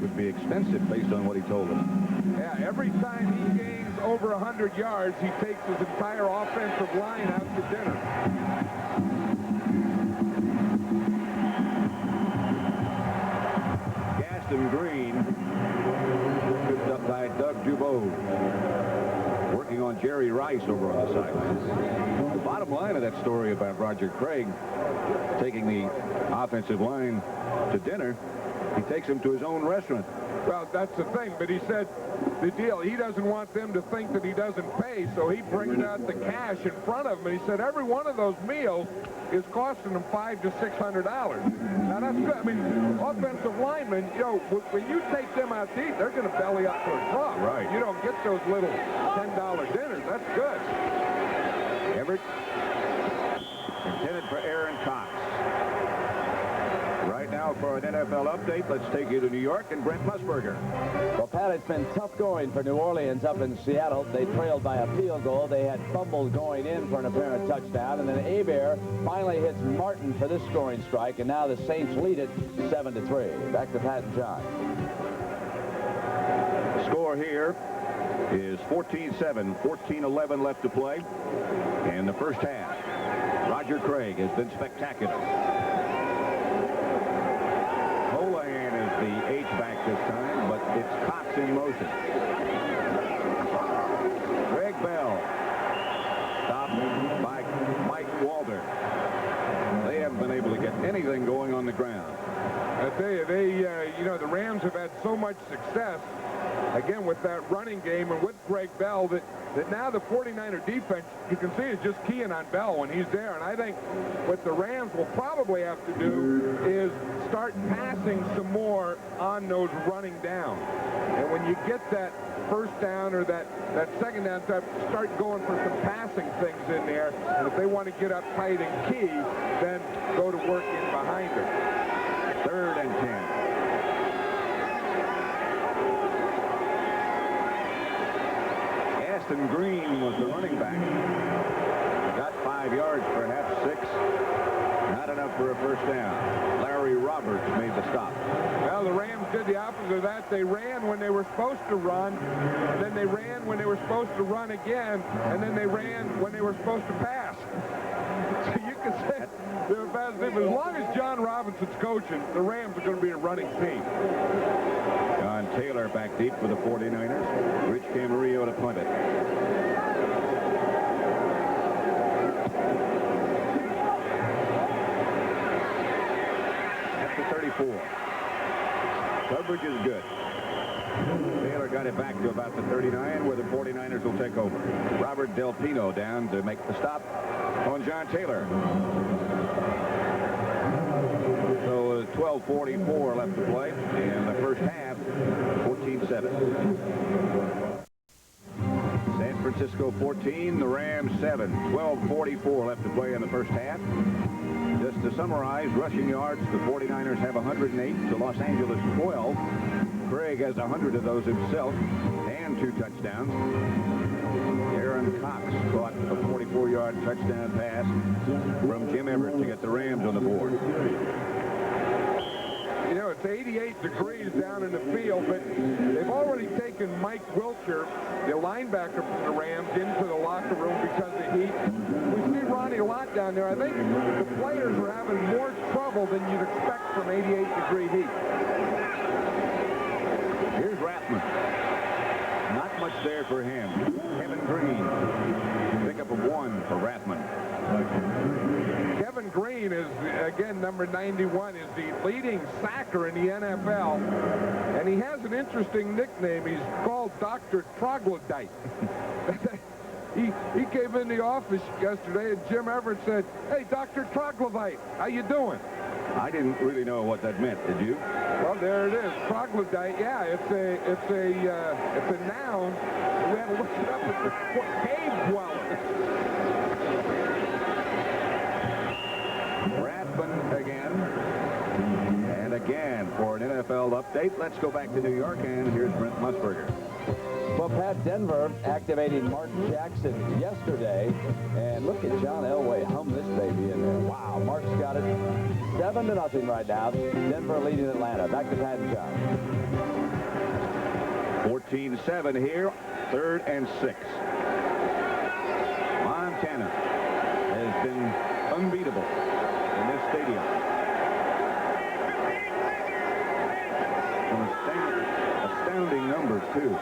[SPEAKER 5] Would be expensive based on what he told us.
[SPEAKER 4] Yeah, every time he gains over 100 yards, he takes his entire offensive line out to dinner.
[SPEAKER 5] Green, picked up by Doug Dubois, working on Jerry Rice over on the sidelines. The bottom line of that story about Roger Craig taking the offensive line to dinner, he takes them to his own restaurant.
[SPEAKER 4] Well, that's the thing, but he said the deal, he doesn't want them to think that he doesn't pay, so he brings out the cash in front of them, and he said every one of those meals is costing them $500 to $600. Now, that's good. I mean, offensive linemen, you know, when you take them out to eat, they're going to belly up to a drop.
[SPEAKER 5] Right.
[SPEAKER 4] You don't get those little $10 dinners. That's good.
[SPEAKER 5] Everett, intended for Aaron Cox. Right now for an NFL update, let's take you to New York and Brent Musburger.
[SPEAKER 8] Well, Pat, it's been tough going for New Orleans up in Seattle. They trailed by a field goal. They had fumbles going in for an apparent touchdown. And then Hebert finally hits Martin for this scoring strike. And now the Saints lead it 7-3. Back to Pat and John.
[SPEAKER 5] The score here is 14-7, 14-11 left to play. In the first half, Roger Craig has been spectacular. Holohan is the H-back this time, but it's Cox in motion. Greg Bell stopped by Mike Walter. They haven't been able to get anything going on the ground.
[SPEAKER 4] I tell you, you know, the Rams have had so much success, again, with that running game and with Greg Bell that now the 49er defense, you can see, is just keying on Bell when he's there. And I think what the Rams will probably have to do is start passing some more on those running downs. And when you get that first down or that second down, start going for some passing things in there. And if they want to get up tight and key, then go to work in behind it.
[SPEAKER 5] 3rd and 10. Aston Green was the running back. Got 5 yards, perhaps 6. Not enough for a first down. Larry Roberts made the stop.
[SPEAKER 4] Well, the Rams did the opposite of that. They ran when they were supposed to run, and then they ran when they were supposed to run again, and then they ran when they were supposed to pass. So you can say they're a bad team. As long as John Robinson's coaching, the Rams are going to be a running team.
[SPEAKER 5] John Taylor back deep for the 49ers. Rich Camarillo to punt it. At the 34. Coverage is good. Taylor got it back to about the 39, where the 49ers will take over. Robert Del Pino down to make the stop on John Taylor. So 12:44 left to play in the first half. 14-7. San Francisco 14, the Rams 7. 12:44 left to play in the first half. Just to summarize, rushing yards, the 49ers have 108 to Los Angeles 12. Craig has 100 of those himself and 2 touchdowns. Aaron Cox caught a 44-yard touchdown pass from Jim Everett to get the Rams on the board.
[SPEAKER 4] You know, it's 88 degrees down in the field, but they've already taken Mike Wilcher, the linebacker from the Rams, into the locker room because of heat. We see Ronnie Lott down there. I think the players are having more trouble than you'd expect from 88-degree heat.
[SPEAKER 5] Here's Rathman. Not much there for him. Kevin Green. Pickup of 1 for Rathman.
[SPEAKER 4] Kevin Green is, again, number 91, is the leading sacker in the NFL. And he has an interesting nickname. He's called Dr. Troglodyte. He came in the office yesterday, and Jim Everett said, "Hey, Dr. Troglodyte, how you doing?"
[SPEAKER 5] I didn't really know what that meant. Did you?
[SPEAKER 4] Well, there it is. Troglodyte. Yeah, it's a noun. We had to look it up at the cave dwellers.
[SPEAKER 5] Rathman again. And again for an NFL update. Let's go back to New York, and here's Brent Musburger.
[SPEAKER 8] Well, Pat, Denver activating Martin Jackson yesterday. And look at John Elway hum this baby in there. Wow, Mark's got it 7-0 right now. Denver leading Atlanta. Back to Pat and John.
[SPEAKER 5] 14-7 here. 3rd and 6. Montana has been unbeatable in this stadium. Some astounding numbers, too.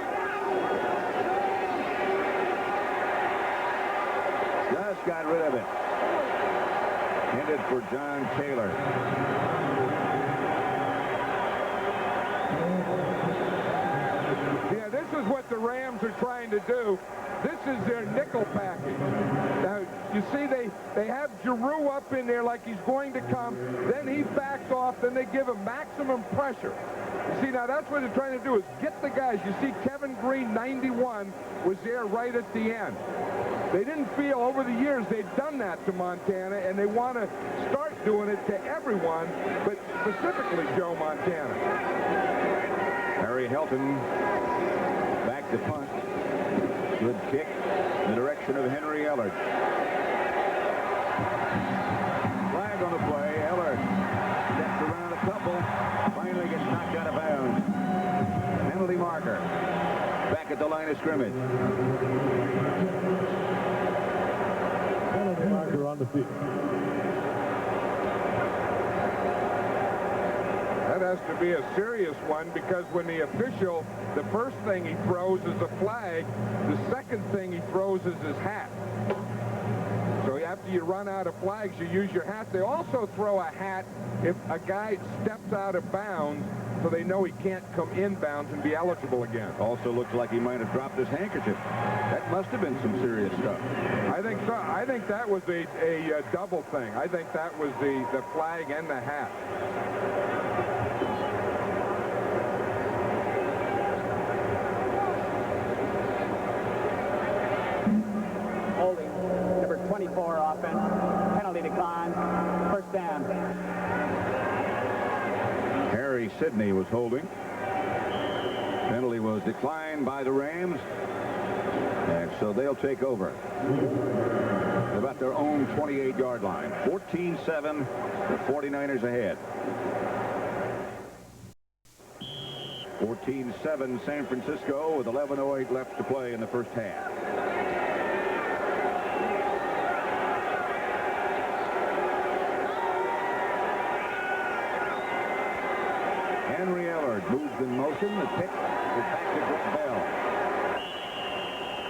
[SPEAKER 5] Just got rid of it. Headed for John Taylor.
[SPEAKER 4] Yeah, this is what the Rams are trying to do. This is their nickel package. Now, you see, they have Giroux up in there like he's going to come. Then he backs off. Then they give him maximum pressure. You see, now that's what they're trying to do is get the guys. You see, Kevin Green, 91, was there right at the end. They didn't feel over the years they'd done that to Montana, and they want to start doing it to everyone, but specifically Joe Montana.
[SPEAKER 5] Harry Helton back to punt. Good kick in the direction of Henry Ellard. Flag on the play. Ellard steps around a couple. Finally gets knocked out of bounds. Penalty marker. Back at the line of scrimmage.
[SPEAKER 9] Penalty marker on the field.
[SPEAKER 4] That has to be a serious one because when the official, the first thing he throws is a flag. The second thing he throws is his hat. So after you run out of flags, you use your hat. They also throw a hat if a guy steps out of bounds so they know he can't come inbounds and be eligible again.
[SPEAKER 5] Also looks like he might have dropped his handkerchief. That must have been some serious stuff.
[SPEAKER 4] I think so. I think that was a double thing. I think that was the flag and the hat.
[SPEAKER 7] Holding. Number 24 offense. Penalty decline. First down.
[SPEAKER 5] Harry Sidney was holding. Penalty was declined by the Rams. And so they'll take over. About their own 28-yard line. 14-7. The 49ers ahead. 14-7 San Francisco with 11:08 left to play in the first half. Henry Ellard moves in motion. The pitch is back to Greg Bell.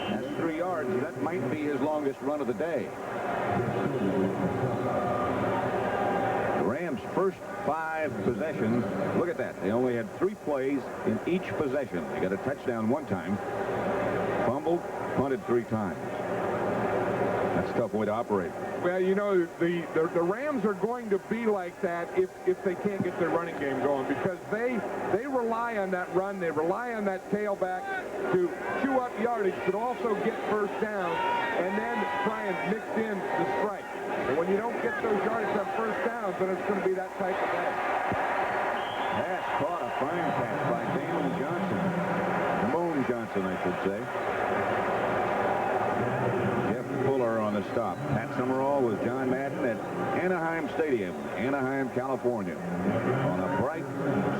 [SPEAKER 5] That's 3 yards. That might be his longest run of the day. The Rams' first 5 possessions, look at that. They only had 3 plays in each possession. They got a touchdown 1 time, fumbled, punted 3 times. That's a tough way to operate.
[SPEAKER 4] Well, you know, the Rams are going to be like that if they can't get their running game going, because they rely on that run. They rely on that tailback to chew up yardage, but also get first down and then try and mix in the strike. And when you don't get those yardage on first downs, then it's going to be that type of day.
[SPEAKER 5] Pass caught, a fine pass by Damon Johnson. Ramon Johnson, I should say. Jeff Fuller on the stop. Pat Summerall with John Madden at Anaheim Stadium, Anaheim, California, on a bright,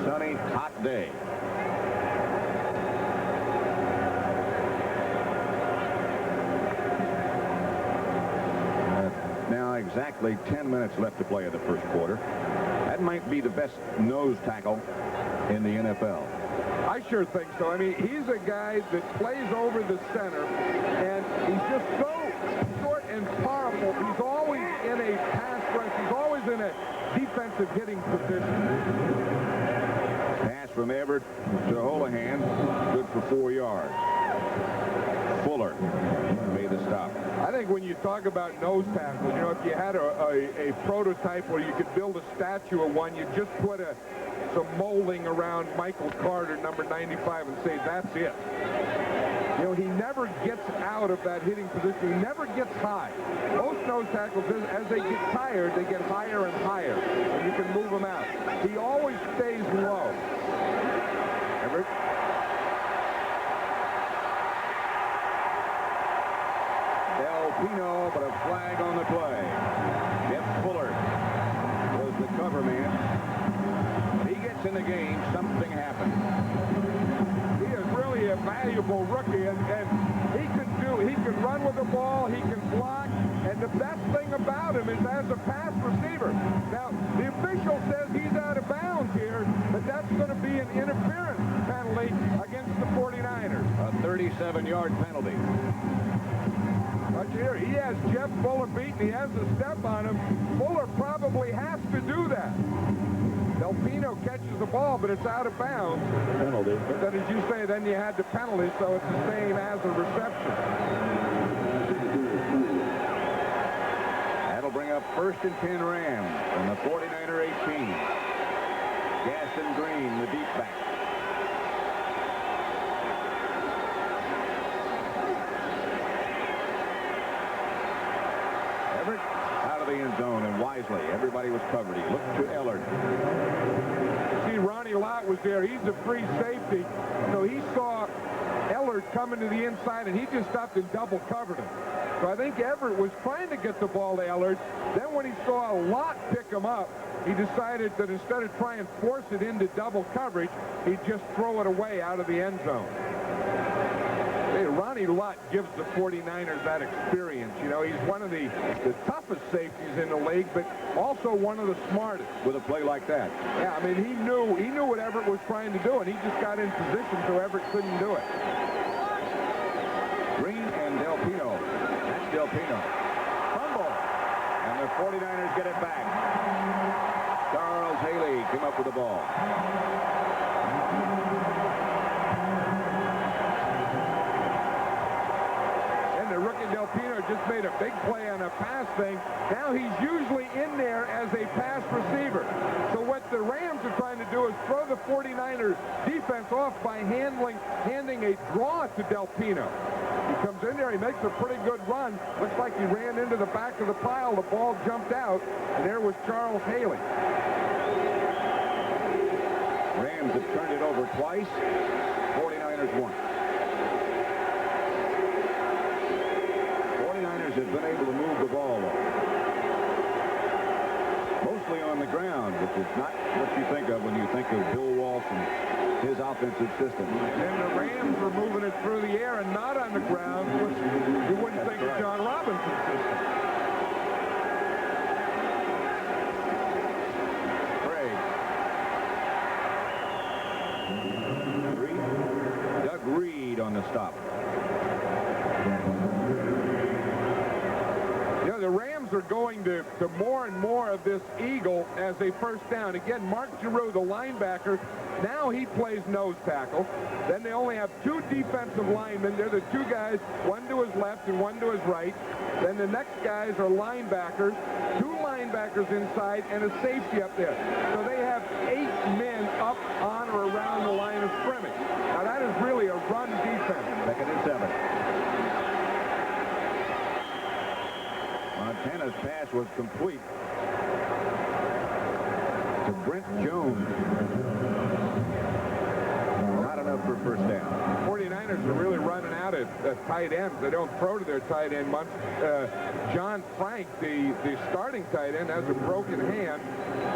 [SPEAKER 5] sunny, hot day. Now exactly 10 minutes left to play in the first quarter. That might be the best nose tackle in the NFL.
[SPEAKER 4] I sure think so. I mean, he's a guy that plays over the center, and he's just so short and powerful. He's always in a pass rush. He's always in a defensive hitting position.
[SPEAKER 5] Pass from Everett to Holohan, good for 4 yards. Fuller made the stop.
[SPEAKER 4] I think when you talk about nose tackles, you know, if you had a prototype where you could build a statue of one, you just put some molding around Michael Carter, number 95, and say, that's it. You know, he never gets out of that hitting position. He never gets high. Most nose tackles, as they get tired, they get higher and higher, and you can move them out. He always stays low. Everett.
[SPEAKER 5] Pino, but a flag on the play. Jeff Fuller was the cover man. He gets in the game, something happens.
[SPEAKER 4] He is really a valuable rookie, and he can run with the ball, he can block, and the best thing about him is as a pass receiver. Now, the official says he's out of bounds here, but that's going to be an interference penalty against the 49ers.
[SPEAKER 5] A 37-yard penalty.
[SPEAKER 4] But here, he has Jeff Fuller beaten. He has a step on him. Fuller probably has to do that. Del Pino catches the ball, but it's out of bounds.
[SPEAKER 5] Penalty.
[SPEAKER 4] But then, as you say, then you had the penalty, so it's the same as a reception.
[SPEAKER 5] That'll bring up 1st and 10 Rams on the 49er 18. Gaston Green, the deep back. Everett out of the end zone, and wisely, everybody was covered. He looked to Ellard.
[SPEAKER 4] See, Ronnie Lott was there. He's a free safety. So he saw Ellard coming to the inside, and he just stopped and double covered him. So I think Everett was trying to get the ball to Ellard. Then when he saw Lott pick him up, he decided that instead of trying to force it into double coverage, he'd just throw it away out of the end zone. Hey, Ronnie Lott gives the 49ers that experience. You know, he's one of the toughest safeties in the league, but also one of the smartest.
[SPEAKER 5] With a play like that.
[SPEAKER 4] Yeah, I mean, he knew what Everett was trying to do, and he just got in position so Everett couldn't do it.
[SPEAKER 5] Green and Del Pino. That's Del Pino. Fumble. And the 49ers get it back. Charles Haley came up with the ball.
[SPEAKER 4] The rookie Del Pino just made a big play on a pass thing. Now he's usually in there as a pass receiver. So what the Rams are trying to do is throw the 49ers defense off by handing a draw to Del Pino. He comes in there, he makes a pretty good run. Looks like he ran into the back of the pile. The ball jumped out, and there was Charles Haley.
[SPEAKER 5] Rams have turned it over twice. 49ers won. 49ers have been able to move the ball, though. Mostly on the ground, which is not what you think of when you think of Bill Walsh and his offensive system.
[SPEAKER 4] And the Rams were moving it through the air and not on the ground, which you wouldn't think of John Robinson's system.
[SPEAKER 5] Craig. Doug Reed on the stop.
[SPEAKER 4] the Rams are going to more and more of this eagle as a first down. Again, Mark Giroux, the linebacker, now he plays nose tackle. Then they only have two defensive linemen. They're the two guys, one to his left and one to his right. Then the next guys are linebackers, two linebackers inside, and a safety up there. So they have 8 men up on or around the line of scrimmage. Now that is really a run defense.
[SPEAKER 5] 2nd and 7. Montana's pass was complete to Brent Jones. Not enough for first down.
[SPEAKER 4] 49ers are really running out of tight ends. They don't throw to their tight end much. John Frank, the starting tight end, has a broken hand.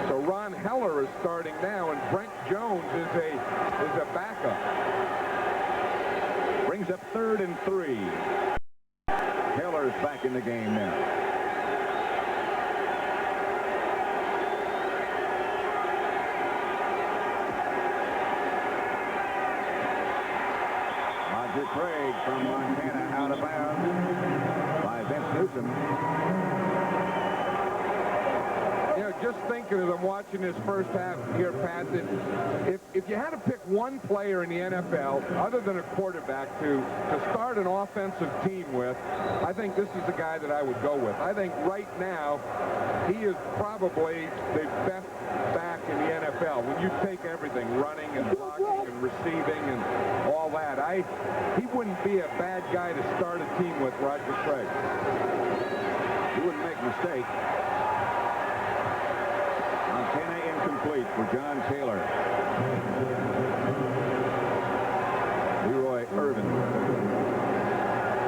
[SPEAKER 4] So Ron Heller is starting now, and Brent Jones is a backup.
[SPEAKER 5] Brings up 3rd and 3. Heller's back in the game now. Craig from Montana out of bounds by Vince Newsom.
[SPEAKER 4] You know, just thinking as I'm watching this first half here, Pat, that if you had to pick one player in the NFL other than a quarterback to start an offensive team with, I think this is the guy that I would go with. I think right now he is probably the best back in the NFL. When you take everything, running and blocking and receiving and all that, he wouldn't be a bad guy to start a team with, Roger Craig.
[SPEAKER 5] He wouldn't make a mistake. Montana incomplete for John Taylor. Leroy Irvin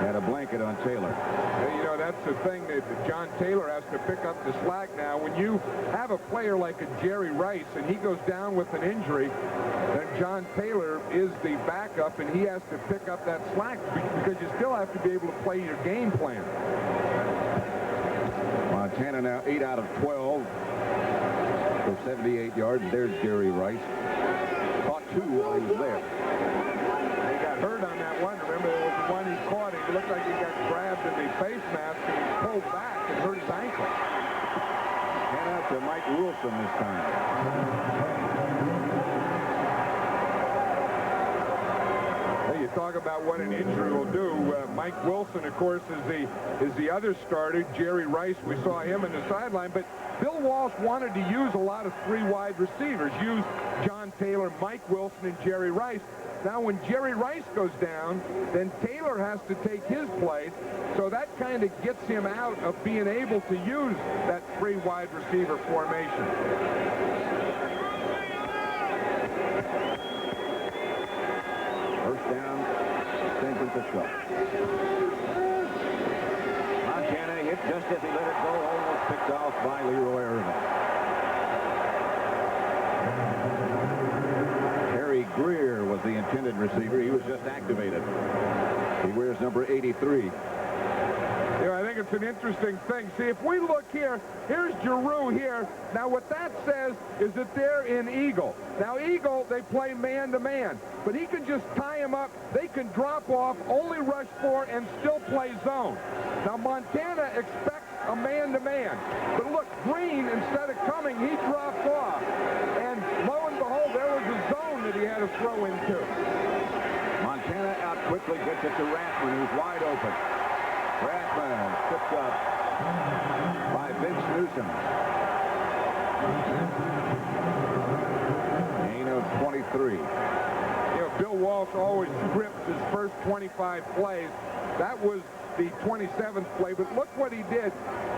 [SPEAKER 5] had a blanket on Taylor.
[SPEAKER 4] You know, that's the thing that John Taylor has to pick up the slack now. When you have a player like a Jerry Rice and he goes down with an injury, then John Taylor is the backup and he has to pick up that slack because you still have to be able to play your game plan.
[SPEAKER 5] Montana now 8 out of 12 for 78 yards. There's Jerry Rice. Caught 2 while he was there.
[SPEAKER 4] He got hurt on that one. Remember, there was the one he caught. It looked like he got grabbed in the face mask and he pulled back and hurt his ankle.
[SPEAKER 5] Hand out to Mike Wilson this time.
[SPEAKER 4] You talk about what an injury will do. Mike Wilson, of course, is the other starter. Jerry Rice, we saw him in the sideline, but Bill Walsh wanted to use a lot of 3 wide receivers. Use John Taylor, Mike Wilson, and Jerry Rice. Now, when Jerry Rice goes down, then Taylor has to take his place, so that kind of gets him out of being able to use that 3 wide receiver formation.
[SPEAKER 5] First down, San Francisco. Montana hit just as he let it go, almost picked off by Leroy Irvin. Harry Greer was the intended receiver. He was just activated. He wears number 83.
[SPEAKER 4] Yeah, I think it's an interesting thing. See, if we look here, here's Giroux here. Now, what that says is that they're in Eagle. Now, Eagle, they play man-to-man, but he can just tie him up. They can drop off, only rush 4, and still play zone. Now, Montana expects a man-to-man. But look, Green, instead of coming, he dropped off. And lo and behold, there was a zone that he had to throw into.
[SPEAKER 5] Montana out quickly, gets it to Rathman, who's wide open. Rathman picked up by Vince Newsom. Gain of 23.
[SPEAKER 4] You know, Bill Walsh always scripts his first 25 plays. That was the 27th play, but look what he did.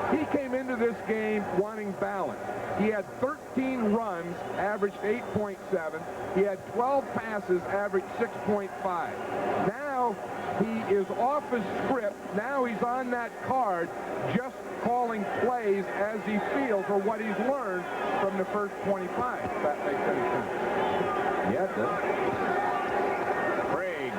[SPEAKER 4] He came into this game wanting balance. He had 13 runs, averaged 8.7. He had 12 passes, averaged 6.5. Now he is off his script. Now he's on that card, just calling plays as he feels or what he's learned from the first 25, if that makes any sense.
[SPEAKER 5] Yeah, it does. Craig.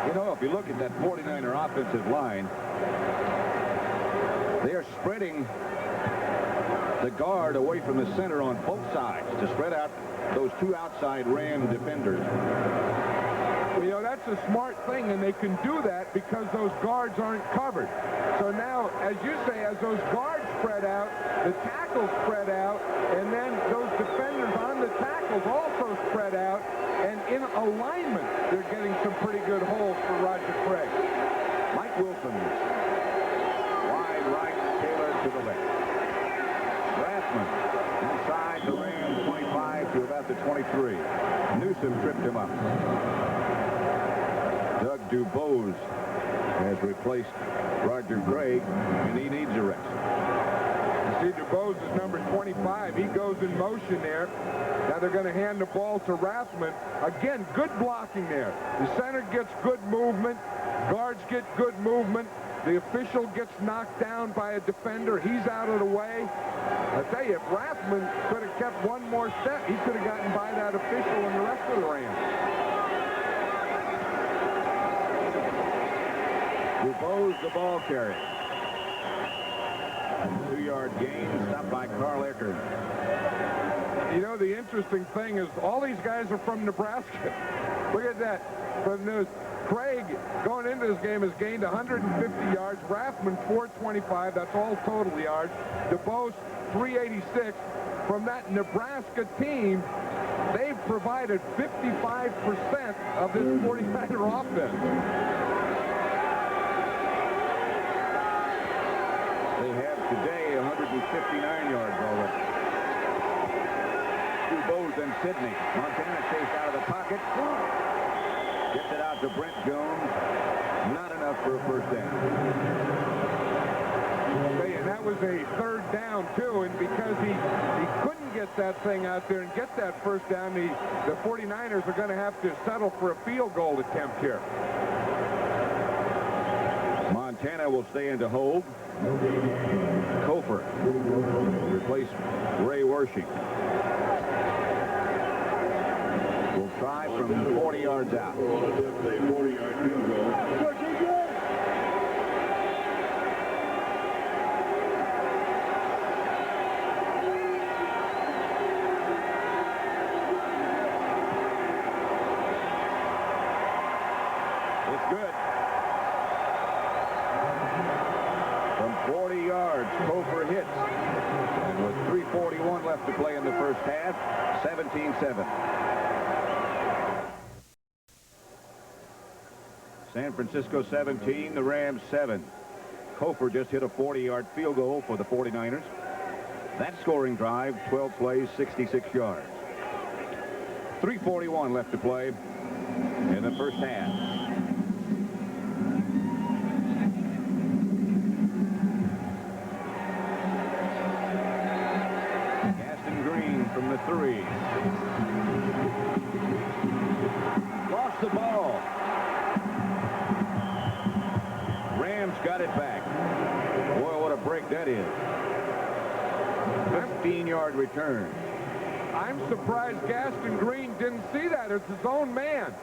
[SPEAKER 5] You know, if you look at that 49er offensive line, they are spreading the guard away from the center on both sides to spread out those 2 outside Ram defenders.
[SPEAKER 4] Well, you know, that's a smart thing, and they can do that because those guards aren't covered. So now, as you say, as those guards spread out, the tackles spread out, and then those defenders on the tackles also spread out, and in alignment, they're getting some pretty good holes for Roger Craig.
[SPEAKER 5] Mike Wilson, wide right, Taylor to the left. Rathman inside the Rams 25 to about the 23. Newsom tripped him up. Doug DuBose has replaced Roger Craig, and he needs a rest.
[SPEAKER 4] You see, DuBose is number 25. He goes in motion there. Now they're going to hand the ball to Rathman. Again, good blocking there. The center gets good movement. Guards get good movement. The official gets knocked down by a defender. He's out of the way. I tell you, if Rathman could have kept one more step, he could have gotten by that official and the rest of the Rams.
[SPEAKER 5] DuBose, the ball carrier. 2-yard gain, stopped by Carl Eckert.
[SPEAKER 4] You know, the interesting thing is all these guys are from Nebraska. Look at that. From news. Craig, going into this game, has gained 150 yards. Rathman, 425. That's all total yards. DuBose, 386. From that Nebraska team, they've provided 55% of this 49er offense.
[SPEAKER 5] They have today 159 yards already. DuBose and Sidney. Montana chased out of the pocket. Gets it out to Brent Jones. Not enough for a first down.
[SPEAKER 4] And that was a third down, too, and because he couldn't get that thing out there and get that first down, the 49ers are going to have to settle for a field goal attempt here.
[SPEAKER 5] Montana will stay into hold. Kofer replaced Ray Wershing. Will try from 40 yards out. It's good. From 40 yards, Kofer hits. And with 3:41 left to play in the first half, 17-7. San Francisco 17, the Rams 7. Kofer just hit a 40-yard field goal for the 49ers. That scoring drive, 12 plays, 66 yards. 3:41 left to play in the first half. Gaston Green from the 3. Lost the ball. Rams got it back. Boy, what a break that is. 15-yard return.
[SPEAKER 4] I'm surprised Gaston Green didn't see that. It's his own man.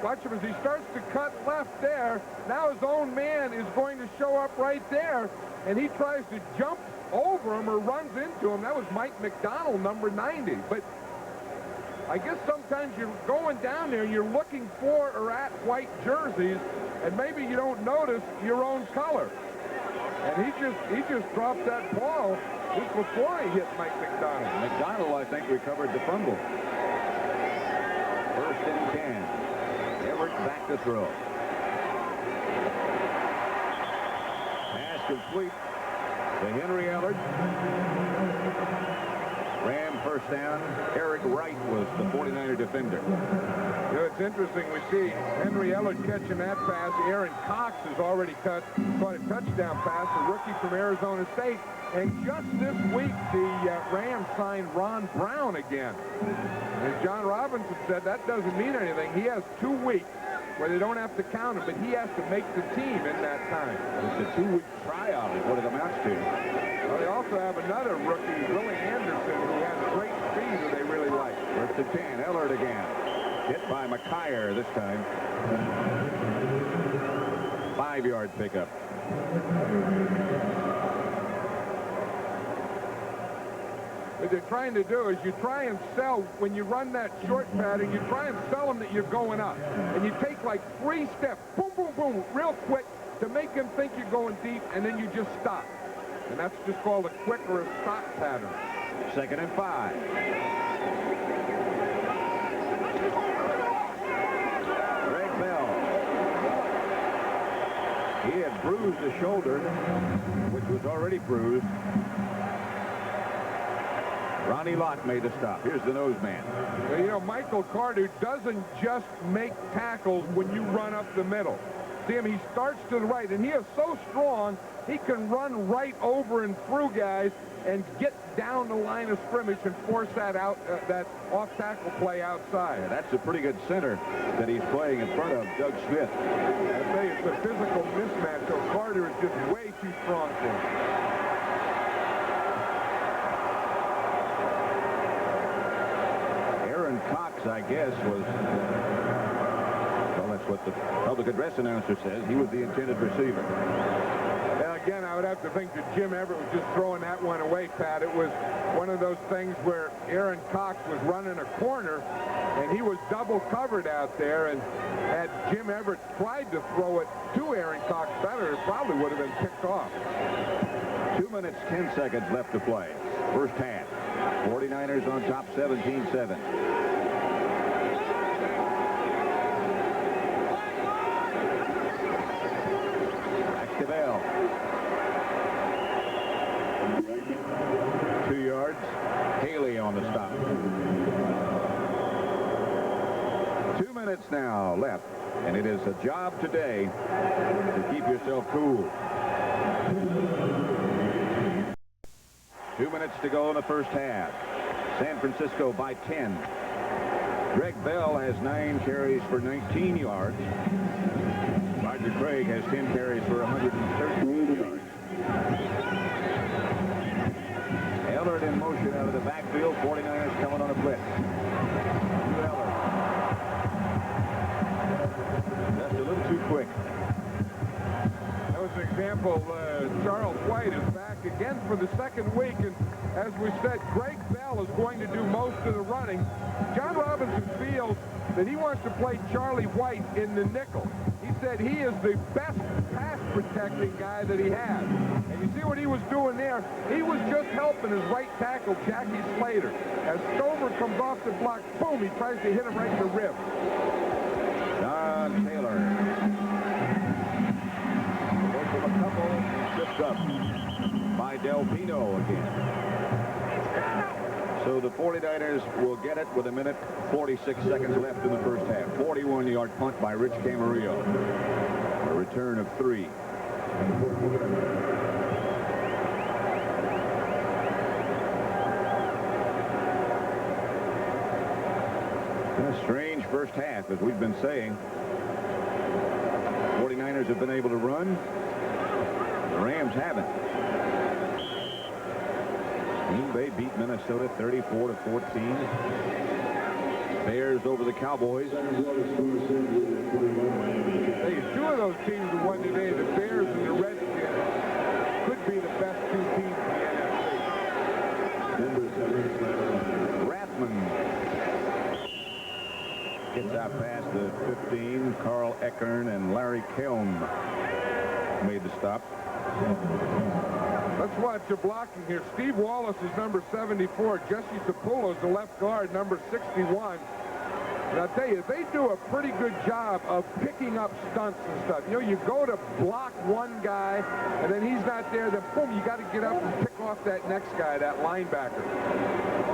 [SPEAKER 4] Watch him as he starts to cut left there. Now his own man is going to show up right there, and he tries to jump over him or runs into him. That was Mike McDonald, number 90. But I guess sometimes you're going down there, you're looking for or at white jerseys, and maybe you don't notice your own color. And he just dropped that ball just before he hit Mike McDonald.
[SPEAKER 5] McDonald, I think, recovered the fumble. First and 10. Everett back to throw. Pass complete to Henry Ellard. Ram first down. Eric Wright was the 49er defender.
[SPEAKER 4] You know, it's interesting. We see Henry Ellard catching that pass. Aaron Cox has already caught a touchdown pass, a rookie from Arizona State. And just this week, the Rams signed Ron Brown again. As John Robinson said, that doesn't mean anything. He has 2 weeks where they don't have to count him, but he has to make the team in that time.
[SPEAKER 5] It's a 2-week tryout is what it amounts to.
[SPEAKER 4] Well, they also have another rookie, Willie Anderson, who has great speed that they really like.
[SPEAKER 5] First and 10, Ellard again. Hit by McKyer this time. 5-yard pickup.
[SPEAKER 4] what they're trying to do is you try and sell, when you run that short pattern, you try and sell them that you're going up. And you take like 3 steps, boom, boom, boom, real quick to make them think you're going deep, and then you just stop. And that's just called a quick or a stop pattern.
[SPEAKER 5] 2nd and 5. Greg Bell. He had bruised the shoulder, which was already bruised. Ronnie Lott made the stop. Here's the nose man.
[SPEAKER 4] Well, you know, Michael Carter doesn't just make tackles when you run up the middle. See him, he starts to the right, and he is so strong, he can run right over and through guys and get down the line of scrimmage and force that out, that off-tackle play outside.
[SPEAKER 5] Yeah, that's a pretty good center that he's playing in front of Doug Smith.
[SPEAKER 4] I say it's a physical mismatch, so Carter is just way too strong for him.
[SPEAKER 5] Aaron Cox, I guess, was... Well, that's what the public address announcer says. He was the intended receiver.
[SPEAKER 4] Again, I would have to think that Jim Everett was just throwing that one away, Pat. It was one of those things where Aaron Cox was running a corner, and he was double covered out there, and had Jim Everett tried to throw it to Aaron Cox better, it probably would have been picked off.
[SPEAKER 5] 2 minutes, 10 seconds left to play. First half. 49ers on top, 17-7. Bell. 2 yards. Haley on the stop. 2 minutes now left, and it is a job today to keep yourself cool. 2 minutes to go in the first half. San Francisco by 10. Greg Bell has 9 carries for 19 yards. Roger Craig has 10 carries for 113 yards. Ellard in motion out of the backfield. 49ers coming on a blitz. Ellard. Just a little too quick.
[SPEAKER 4] That was an example. Charles White is back again for the second week, and as we said, Greg Bell is going to do most of the running. John Robinson feels that he wants to play Charlie White in the nickel. He said he is the best pass protecting guy that he has. And you see what he was doing there? He was just helping his right tackle, Jackie Slater. As Stover comes off the block, boom, he tries to hit him right in the rib.
[SPEAKER 5] Don Taylor. Goes from a couple, tripped up by Del Pino again. So the 49ers will get it with 1:46 seconds left in the first half. 41-yard punt by Rich Camarillo. A return of 3. A strange first half, as we've been saying. 49ers have been able to run. The Rams haven't. Green Bay beat Minnesota 34-14. Bears over the Cowboys.
[SPEAKER 4] Hey, 2 of those teams who won today, the Bears and the Redskins, could be the best 2 teams in the NFC.
[SPEAKER 5] Rathman gets out past the 15. Carl Eckern and Larry Kelm made the stop.
[SPEAKER 4] Let's watch the blocking here. Steve Wallace is number 74. Jesse Sapullo is the left guard, number 61. And I'll tell you, they do a pretty good job of picking up stunts and stuff. You know, you go to block one guy, and then he's not there, then boom, you got to get up and pick off that next guy, that linebacker.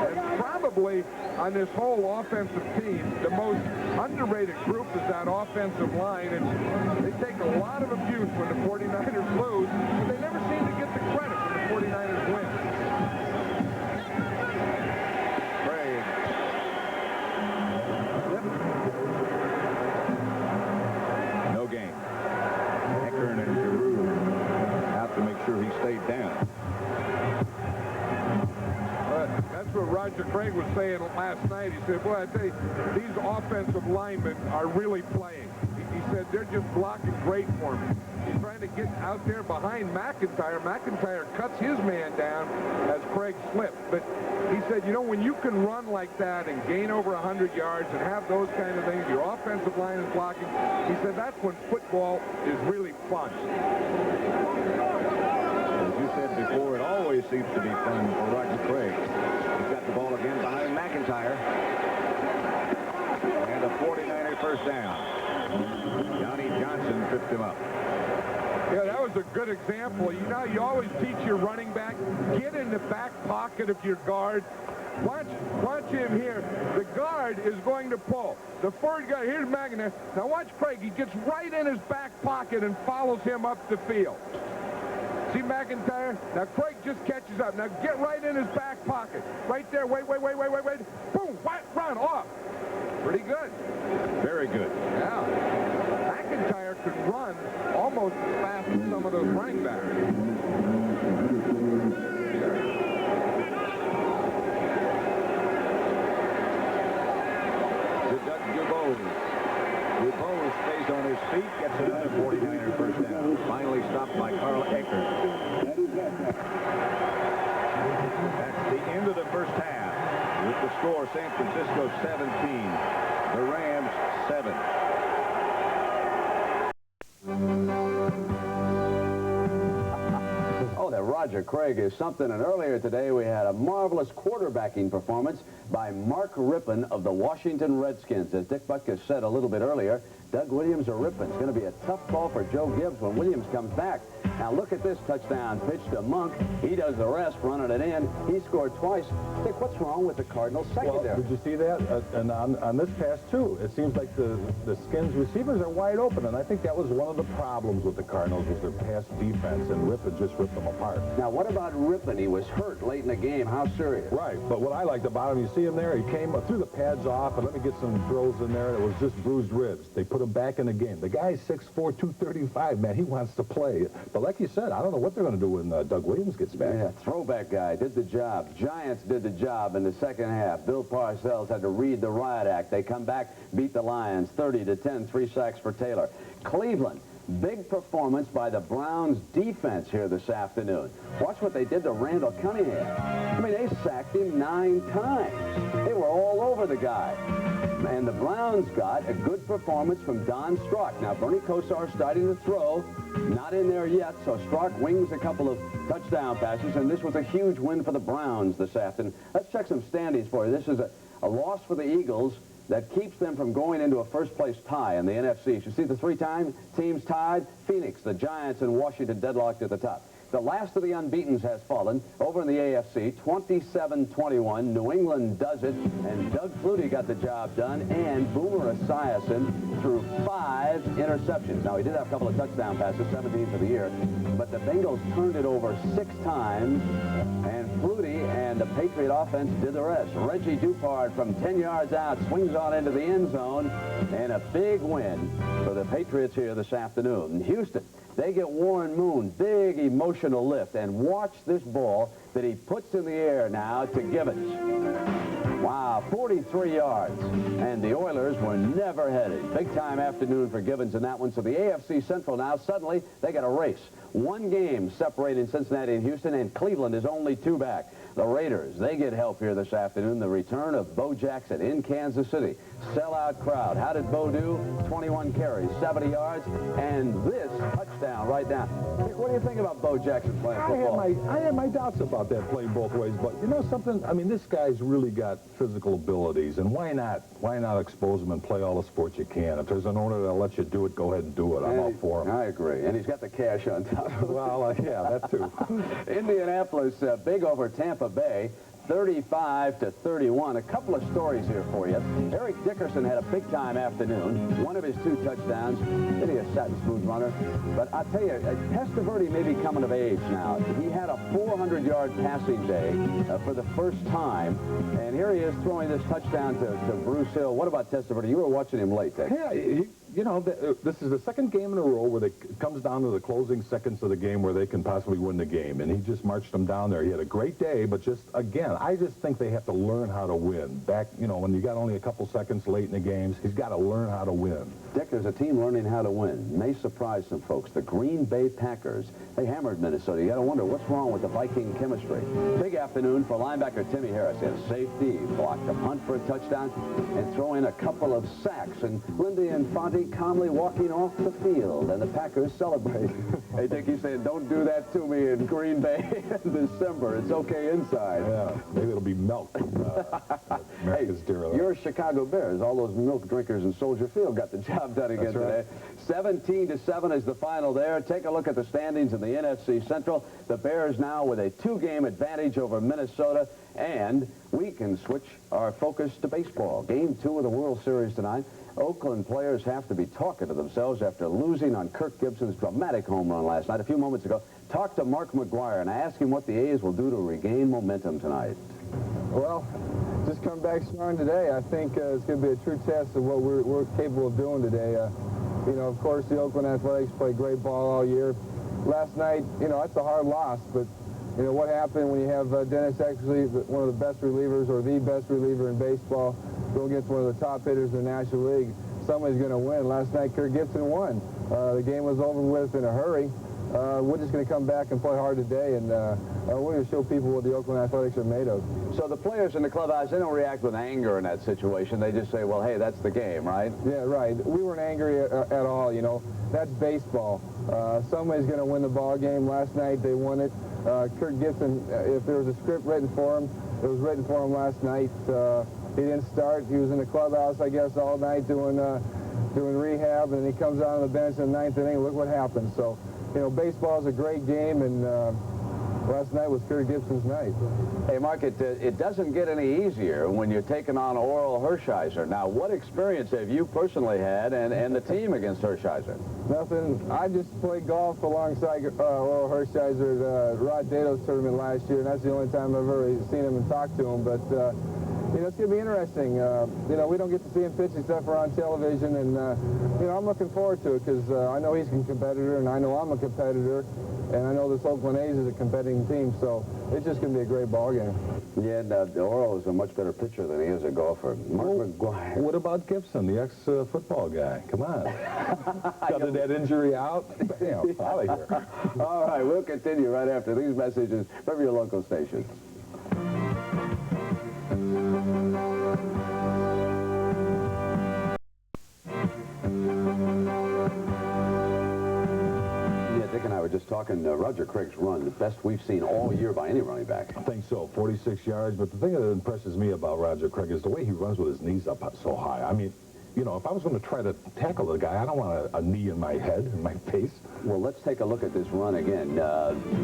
[SPEAKER 4] And probably on this whole offensive team, the most underrated group is that offensive line, and they take a lot of abuse when the 49ers lose, but they never seem to get the credit when the 49ers win.
[SPEAKER 5] No game. Eckern and Giroux have to make sure he stayed down.
[SPEAKER 4] That's what Roger Craig was saying last night. He said, boy, I tell you, these offensive linemen are really playing. He said they're just blocking great for me. trying to get out there behind McIntyre. McIntyre cuts his man down as Craig slips. But he said, you know, when you can run like that and gain over 100 yards and have those kind of things, your offensive line is blocking, he said that's when football is really fun.
[SPEAKER 5] As you said before, it always seems to be fun for Roger Craig. He's got the ball again behind McIntyre. And a 49er first down. Johnny Johnson tripped him up.
[SPEAKER 4] Yeah, that was a good example. You know, you always teach your running back, get in the back pocket of your guard. Watch him here. The guard is going to pull. The third guy, here's McIntyre. Now watch Craig. He gets right in his back pocket and follows him up the field. See McIntyre? Now Craig just catches up. Now get right in his back pocket. Right there. Wait. Boom. Run off. Pretty good.
[SPEAKER 5] Very good.
[SPEAKER 4] Yeah. McIntyre could run almost as fast as some of those running backs.
[SPEAKER 5] To Doug Dubose. Dubose stays on his feet, gets another 49er first down. Finally stopped by Carl Eckert. That's the end of the first half. With the score, San Francisco 17, the Rams 7.
[SPEAKER 8] Oh, that Roger Craig is something. And earlier today, we had a marvelous quarterbacking performance by Mark Rippon of the Washington Redskins. As Dick Butkus said a little bit earlier, Doug Williams or Rippon. It's going to be a tough call for Joe Gibbs when Williams comes back. Now look at this touchdown pitch to Monk. He does the rest, running it in. He scored twice. Dick, what's wrong with the Cardinals secondary?
[SPEAKER 9] Well, did you see that? And on this pass, too, it seems like the Skins receivers are wide open, and I think that was one of the problems with the Cardinals was their pass defense, and Rippon just ripped them apart.
[SPEAKER 8] Now, what about Rippon? He was hurt late in the game. How serious?
[SPEAKER 9] Right, but what I liked about him, you see him there, he came threw the pads off, and let me get some throws in there, and it was just bruised ribs. They put him back in the game. The guy's 6'4", 235, man. He wants to play. But like you said, I don't know what they're going to do when Doug Williams gets back.
[SPEAKER 8] Yeah, throwback guy did the job. Giants did the job in the second half. Bill Parcells had to read the riot act. They come back, beat the Lions 30-10, 3 sacks for Taylor. Cleveland, big performance by the Browns defense here this afternoon. Watch what they did to Randall Cunningham. I mean, they sacked him 9 times. They were all over the guy. And the Browns got a good performance from Don Strock. Now, Bernie Kosar starting to throw. Not in there yet, so Strock wings a couple of touchdown passes, and this was a huge win for the Browns this afternoon. Let's check some standings for you. This is a loss for the Eagles that keeps them from going into a first-place tie in the NFC. You see the 3 teams tied? Phoenix, the Giants, and Washington deadlocked at the top. The last of the unbeatens has fallen. Over in the AFC, 27-21. New England does it, and Doug Flutie got the job done, and Boomer Esiason threw 5 interceptions. Now, he did have a couple of touchdown passes, 17 for the year, but the Bengals turned it over 6 times, and Flutie and the Patriot offense did the rest. Reggie Dupard from 10 yards out swings on into the end zone, and a big win for the Patriots here this afternoon. In Houston, they get Warren Moon, big emotional lift, and watch this ball that he puts in the air now to Gibbons. Wow, 43 yards, and the Oilers were never headed. Big-time afternoon for Gibbons in that one. So the AFC Central now, suddenly, they got a race. 1 game separating Cincinnati and Houston, and Cleveland is only 2 back. The Raiders, they get help here this afternoon. The return of Bo Jackson in Kansas City. Sellout crowd. How did Bo do? 21 carries, 70 yards, and this touchdown right now. Dick, what do you think about Bo Jackson playing football?
[SPEAKER 9] I had my doubts about that playing both ways, but you know something? I mean, this guy's really got physical abilities, and why not expose him and play all the sports you can? If there's an owner that'll let you do it, go ahead and do it. I'm all for him.
[SPEAKER 8] I agree, and he's got the cash on top.
[SPEAKER 9] Well, yeah, that too.
[SPEAKER 8] Indianapolis, big over Tampa Bay, 35-31. A couple of stories here for you. Eric Dickerson had a big-time afternoon. One of his 2 touchdowns. Really a satin smooth runner. But I'll tell you, Testaverde may be coming of age now. He had a 400-yard passing day for the first time. And here he is throwing this touchdown to Bruce Hill. What about Testaverde? You were watching him late, Dick.
[SPEAKER 9] Yeah, you know, this is the second game in a row where it comes down to the closing seconds of the game where they can possibly win the game. And he just marched them down there. He had a great day, but just, again, I just think they have to learn how to win. Back, you know, when you got only a couple seconds late in the games, he's got to learn how to win.
[SPEAKER 10] Dick, there's a team learning how to win. May surprise some folks. The Green Bay Packers. They hammered Minnesota. You got to wonder what's wrong with the Viking chemistry. Big afternoon for linebacker Timmy Harris. He had safety, blocked a punt for a touchdown, and throw in a couple of sacks. And Lindy and Fonte calmly walking off the field, and the Packers celebrate. Hey, Dick, he's saying, don't do that to me in Green Bay in December. It's okay inside.
[SPEAKER 9] Yeah, maybe it'll be milk. America's dear.
[SPEAKER 10] Your Chicago Bears, all those milk drinkers in Soldier Field, got the job done again today. 17-7 is the final there. Take a look at the standings in the NFC Central. The Bears now with a 2-game advantage over Minnesota, and we can switch our focus to baseball. Game 2 of the World Series tonight. Oakland players have to be talking to themselves after losing on Kirk Gibson's dramatic home run last night. A few moments ago, talked to Mark McGuire and asked him what the A's will do to regain momentum tonight.
[SPEAKER 11] Well, just come back strong today. I think it's going to be a true test of what we're capable of doing today. You know, of course, the Oakland Athletics play great ball all year. Last night, you know, that's a hard loss, but, you know, what happened when you have Dennis Eckersley, one of the best relievers or the best reliever in baseball, go against one of the top hitters in the National League, somebody's going to win. Last night, Kirk Gibson won. The game was over with in a hurry. We're just going to come back and play hard today, and we're going to show people what the Oakland Athletics are made of.
[SPEAKER 10] So the players in the clubhouse, they don't react with anger in that situation. They just say, well, hey, that's the game, right?
[SPEAKER 11] Yeah, right. We weren't angry at all, you know. That's baseball. Somebody's going to win the ball game. Last night, they won it. Kirk Gibson, if there was a script written for him, it was written for him last night. He didn't start. He was in the clubhouse, I guess, all night doing rehab, and he comes out on the bench in the 9th inning. Look what happened. So, you know, baseball is a great game, and last night was Kirk Gibson's night.
[SPEAKER 10] Hey, Mark, it doesn't get any easier when you're taking on Oral Hershiser. Now, what experience have you personally had and the team against Hershiser?
[SPEAKER 11] Nothing. I just played golf alongside Oral Hershiser at Rod Dato's tournament last year, and that's the only time I've ever seen him and talked to him. But, you know, it's going to be interesting. You know, we don't get to see him pitch except for on television, and, you know, I'm looking forward to it because I know he's a competitor, and I know I'm a competitor, and I know this Oakland A's is a competing team, so it's just going to be a great ball game.
[SPEAKER 10] Yeah, and Oral is a much better pitcher than he is a golfer. Mark McGuire.
[SPEAKER 9] What about Gibson, the ex-football guy? Come on. Gutted that injury out. Bam, out of here.
[SPEAKER 10] All right, we'll continue right after these messages from your local stations. Dick and I were just talking, Roger Craig's run, the best we've seen all year by any running back.
[SPEAKER 9] I think so, 46 yards. But the thing that impresses me about Roger Craig is the way he runs with his knees up so high. I mean, you know, if I was going to try to tackle the guy, I don't want a knee in my head, in my face.
[SPEAKER 10] Well, let's take a look at this run again.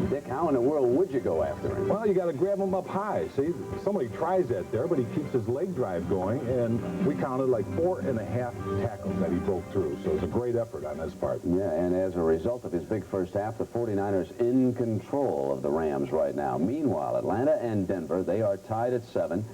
[SPEAKER 10] Dick, how in the world would you go after him?
[SPEAKER 9] Well, you got to grab him up high. See, somebody tries that there, but he keeps his leg drive going, and we counted like 4.5 tackles that he broke through. So it's a great effort on his part.
[SPEAKER 10] Yeah, and as a result of his big first half, the 49ers in control of the Rams right now. Meanwhile, Atlanta and Denver, they are tied at 7.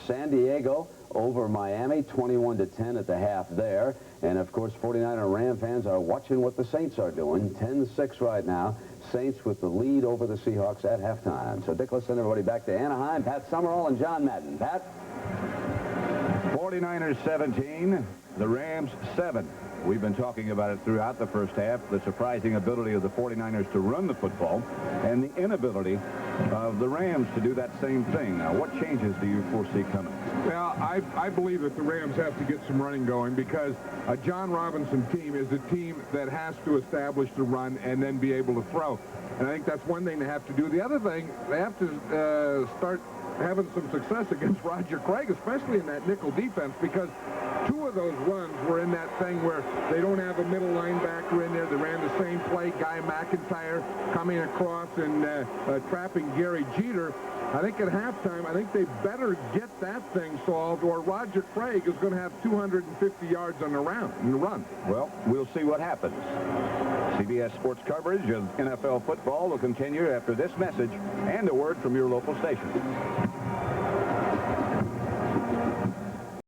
[SPEAKER 10] San Diego over Miami, 21-10 at the half there. And, of course, 49er Ram fans are watching what the Saints are doing. 10-6 right now. Saints with the lead over the Seahawks at halftime. So, Dick, let's send everybody back to Anaheim. Pat Summerall and John Madden. Pat?
[SPEAKER 5] 49ers 17, the Rams 7. We've been talking about it throughout the first half, the surprising ability of the 49ers to run the football and the inability of the Rams to do that same thing. Now, what changes do you foresee coming?
[SPEAKER 4] Well, I believe that the Rams have to get some running going because a John Robinson team is a team that has to establish the run and then be able to throw. And I think that's one thing they have to do. The other thing, they have to start having some success against Roger Craig, especially in that nickel defense, because 2 of those runs were in that thing where they don't have a middle linebacker in there. They ran the same play, Guy McIntyre coming across and trapping Gary Jeter. I think at halftime, I think they better get that thing solved, or Roger Craig is going to have 250 yards on the run.
[SPEAKER 5] Well, we'll see what happens. CBS Sports coverage of NFL football will continue after this message and a word from your local station.